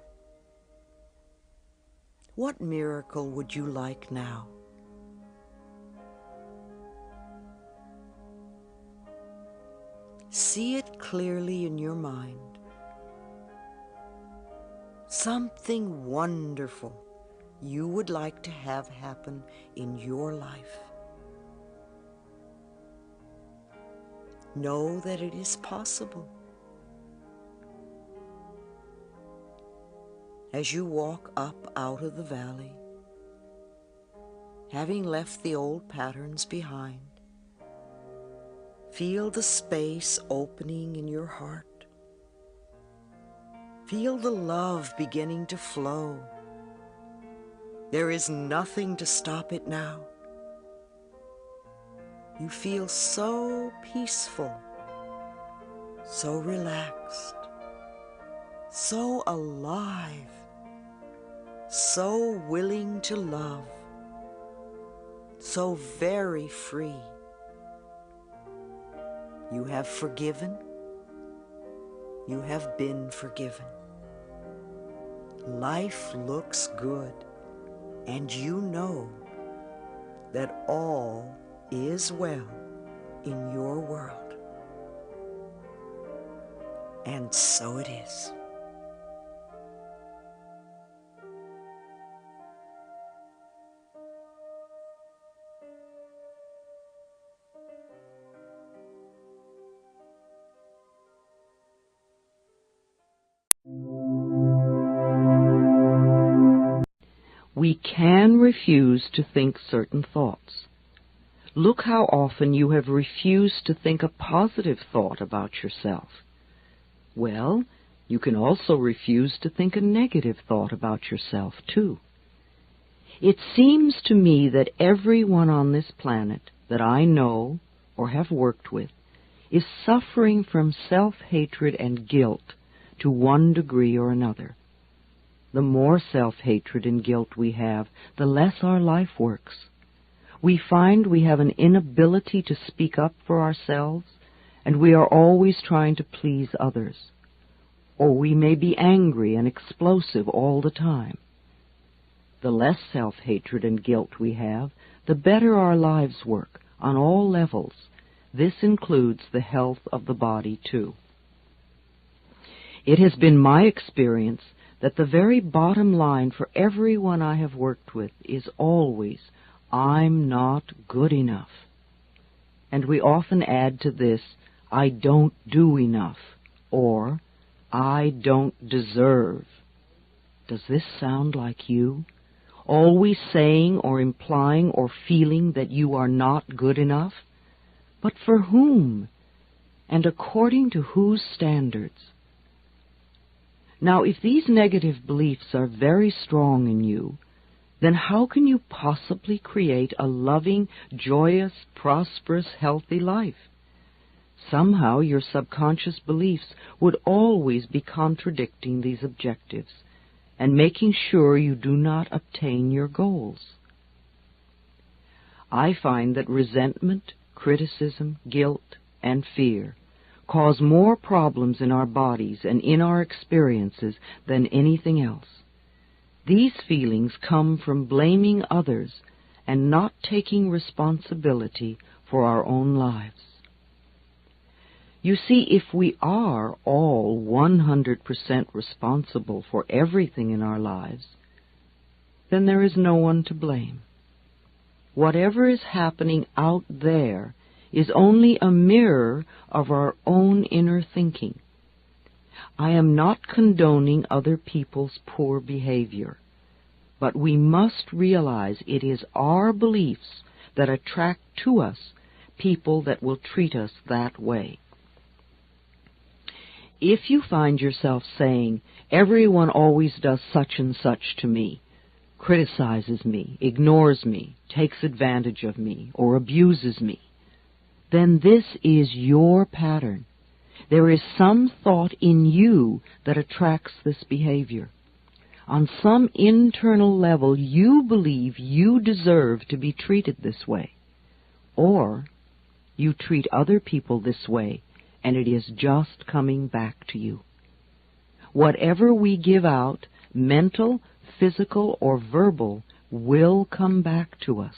What miracle would you like now? See it clearly in your mind. Something wonderful you would like to have happen in your life. Know that it is possible. As you walk up out of the valley, having left the old patterns behind. Feel the space opening in your heart. Feel the love beginning to flow. There is nothing to stop it now. You feel so peaceful, so relaxed, so alive, so willing to love, so very free. You have forgiven. You have been forgiven. Life looks good, and you know that all is well in your world. And so it is. We can refuse to think certain thoughts. Look how often you have refused to think a positive thought about yourself. Well, you can also refuse to think a negative thought about yourself, too. It seems to me that everyone on this planet that I know or have worked with is suffering from self-hatred and guilt to one degree or another. The more self-hatred and guilt we have, the less our life works. We find we have an inability to speak up for ourselves, and we are always trying to please others. Or we may be angry and explosive all the time. The less self-hatred and guilt we have, the better our lives work on all levels. This includes the health of the body, too. It has been my experience that the very bottom line for everyone I have worked with is always, I'm not good enough. And we often add to this, I don't do enough, or I don't deserve. Does this sound like you? Always saying or implying or feeling that you are not good enough? But for whom? And according to whose standards? Now, if these negative beliefs are very strong in you, then how can you possibly create a loving, joyous, prosperous, healthy life? Somehow your subconscious beliefs would always be contradicting these objectives and making sure you do not obtain your goals. I find that resentment, criticism, guilt, and fear cause more problems in our bodies and in our experiences than anything else. These feelings come from blaming others and not taking responsibility for our own lives. You see, if we are all 100% responsible for everything in our lives, then there is no one to blame. Whatever is happening out there is only a mirror of our own inner thinking. I am not condoning other people's poor behavior, but we must realize it is our beliefs that attract to us people that will treat us that way. If you find yourself saying, everyone always does such and such to me, criticizes me, ignores me, takes advantage of me, or abuses me, then this is your pattern. There is some thought in you that attracts this behavior. On some internal level, you believe you deserve to be treated this way. Or you treat other people this way, and it is just coming back to you. Whatever we give out, mental, physical, or verbal, will come back to us.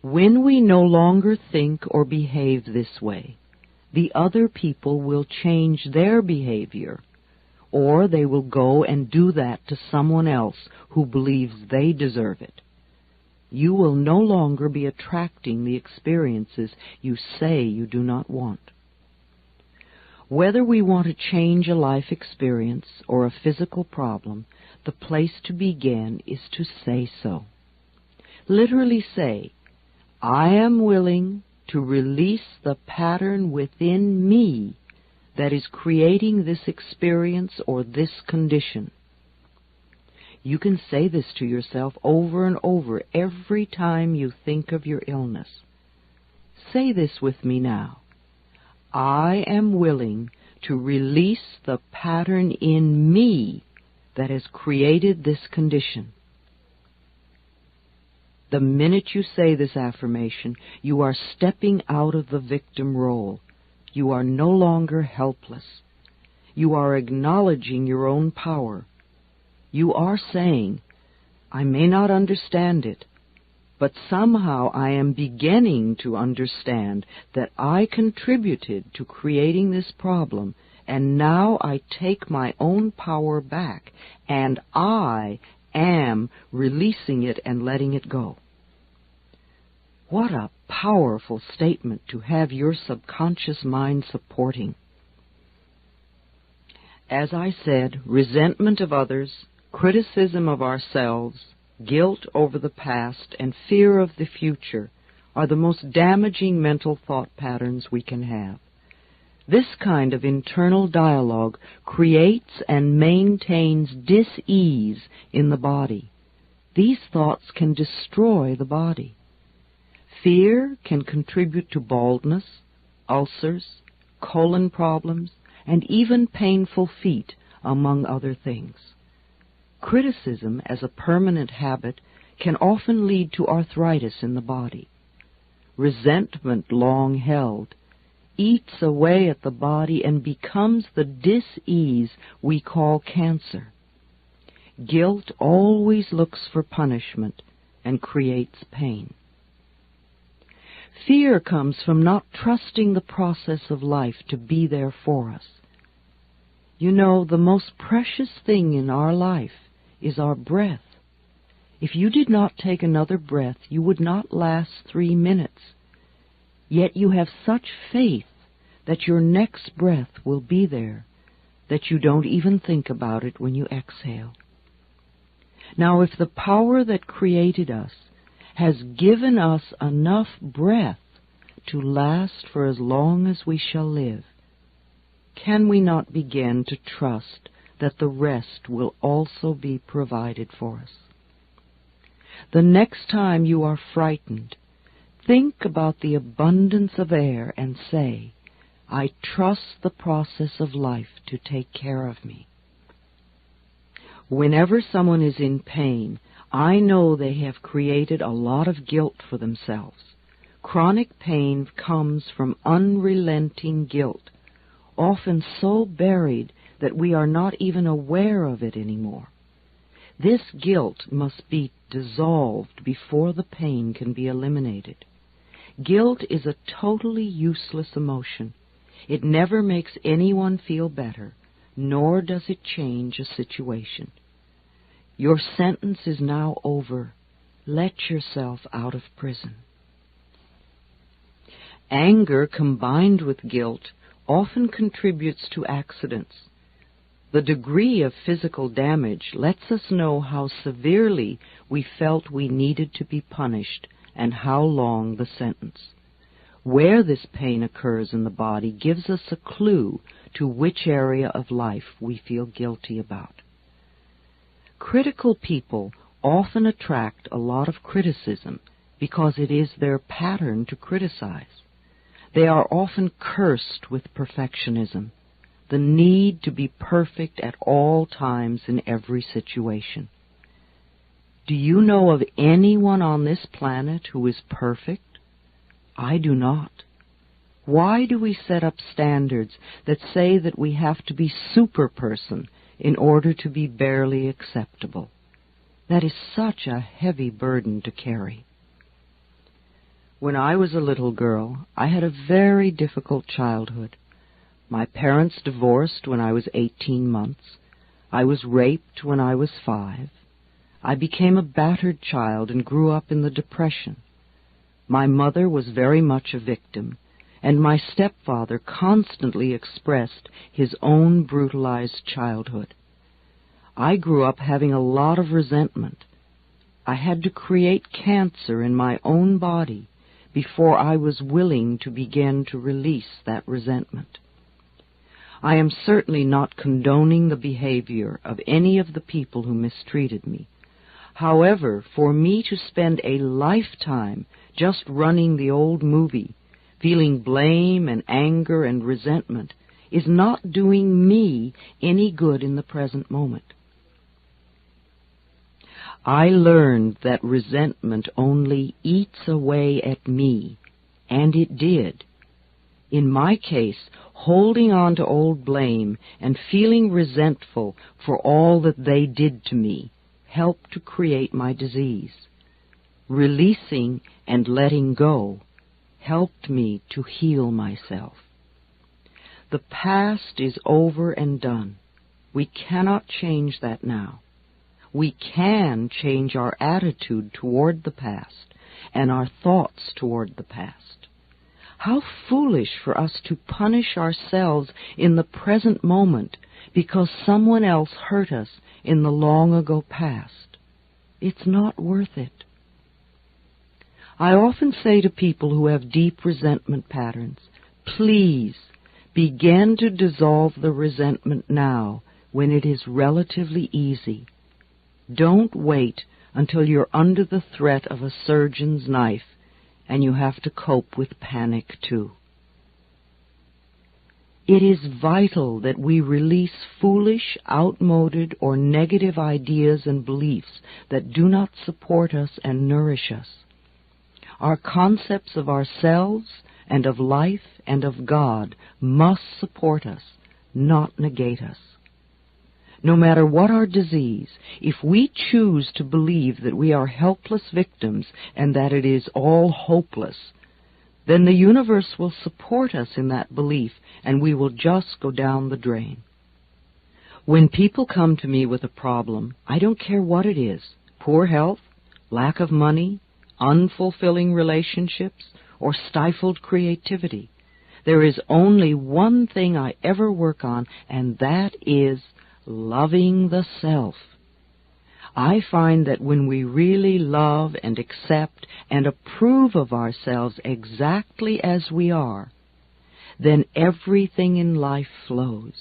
When we no longer think or behave this way, the other people will change their behavior, or they will go and do that to someone else who believes they deserve it. You will no longer be attracting the experiences you say you do not want. Whether we want to change a life experience or a physical problem, the place to begin is to say so. Literally say, I am willing to release the pattern within me that is creating this experience or this condition. You can say this to yourself over and over every time you think of your illness. Say this with me now. I am willing to release the pattern in me that has created this condition. The minute you say this affirmation, you are stepping out of the victim role. You are no longer helpless. You are acknowledging your own power. You are saying, I may not understand it, but somehow I am beginning to understand that I contributed to creating this problem, and now I take my own power back, and I am releasing it and letting it go. What a powerful statement to have your subconscious mind supporting. As I said, resentment of others, criticism of ourselves, guilt over the past, and fear of the future are the most damaging mental thought patterns we can have. This kind of internal dialogue creates and maintains dis-ease in the body. These thoughts can destroy the body. Fear can contribute to baldness, ulcers, colon problems, and even painful feet, among other things. Criticism, as a permanent habit, can often lead to arthritis in the body. Resentment, long held, eats away at the body and becomes the dis-ease we call cancer. Guilt always looks for punishment and creates pain. Fear comes from not trusting the process of life to be there for us. You know, the most precious thing in our life is our breath. If you did not take another breath, you would not last 3 minutes. Yet you have such faith that your next breath will be there, that you don't even think about it when you exhale. Now, if the power that created us has given us enough breath to last for as long as we shall live, can we not begin to trust that the rest will also be provided for us? The next time you are frightened, think about the abundance of air and say, I trust the process of life to take care of me. Whenever someone is in pain, I know they have created a lot of guilt for themselves. Chronic pain comes from unrelenting guilt, often so buried that we are not even aware of it anymore. This guilt must be dissolved before the pain can be eliminated. Guilt is a totally useless emotion. It never makes anyone feel better, nor does it change a situation. Your sentence is now over. Let yourself out of prison. Anger combined with guilt often contributes to accidents. The degree of physical damage lets us know how severely we felt we needed to be punished and how long the sentence. Where this pain occurs in the body gives us a clue to which area of life we feel guilty about. Critical people often attract a lot of criticism because it is their pattern to criticize. They are often cursed with perfectionism, the need to be perfect at all times in every situation. Do you know of anyone on this planet who is perfect? I do not. Why do we set up standards that say that we have to be superperson in order to be barely acceptable? That is such a heavy burden to carry. When I was a little girl, I had a very difficult childhood. My parents divorced when I was 18 months. I was raped when I was 5. I became a battered child and grew up in the Depression. My mother was very much a victim, and my stepfather constantly expressed his own brutalized childhood. I grew up having a lot of resentment. I had to create cancer in my own body before I was willing to begin to release that resentment. I am certainly not condoning the behavior of any of the people who mistreated me. However, for me to spend a lifetime just running the old movie, feeling blame and anger and resentment, is not doing me any good in the present moment. I learned that resentment only eats away at me, and it did. In my case, holding on to old blame and feeling resentful for all that they did to me helped to create my disease. Releasing and letting go helped me to heal myself. The past is over and done. We cannot change that now. We can change our attitude toward the past and our thoughts toward the past. How foolish for us to punish ourselves in the present moment because someone else hurt us in the long ago past. It's not worth it. I often say to people who have deep resentment patterns, please begin to dissolve the resentment now when it is relatively easy. Don't wait until you're under the threat of a surgeon's knife and you have to cope with panic too. It is vital that we release foolish, outmoded, or negative ideas and beliefs that do not support us and nourish us. Our concepts of ourselves and of life and of God must support us, not negate us. No matter what our disease, if we choose to believe that we are helpless victims and that it is all hopeless, then the universe will support us in that belief and we will just go down the drain. When people come to me with a problem, I don't care what it is, poor health, lack of money, unfulfilling relationships, or stifled creativity. There is only one thing I ever work on, and that is loving the self. I find that when we really love and accept and approve of ourselves exactly as we are, then everything in life flows.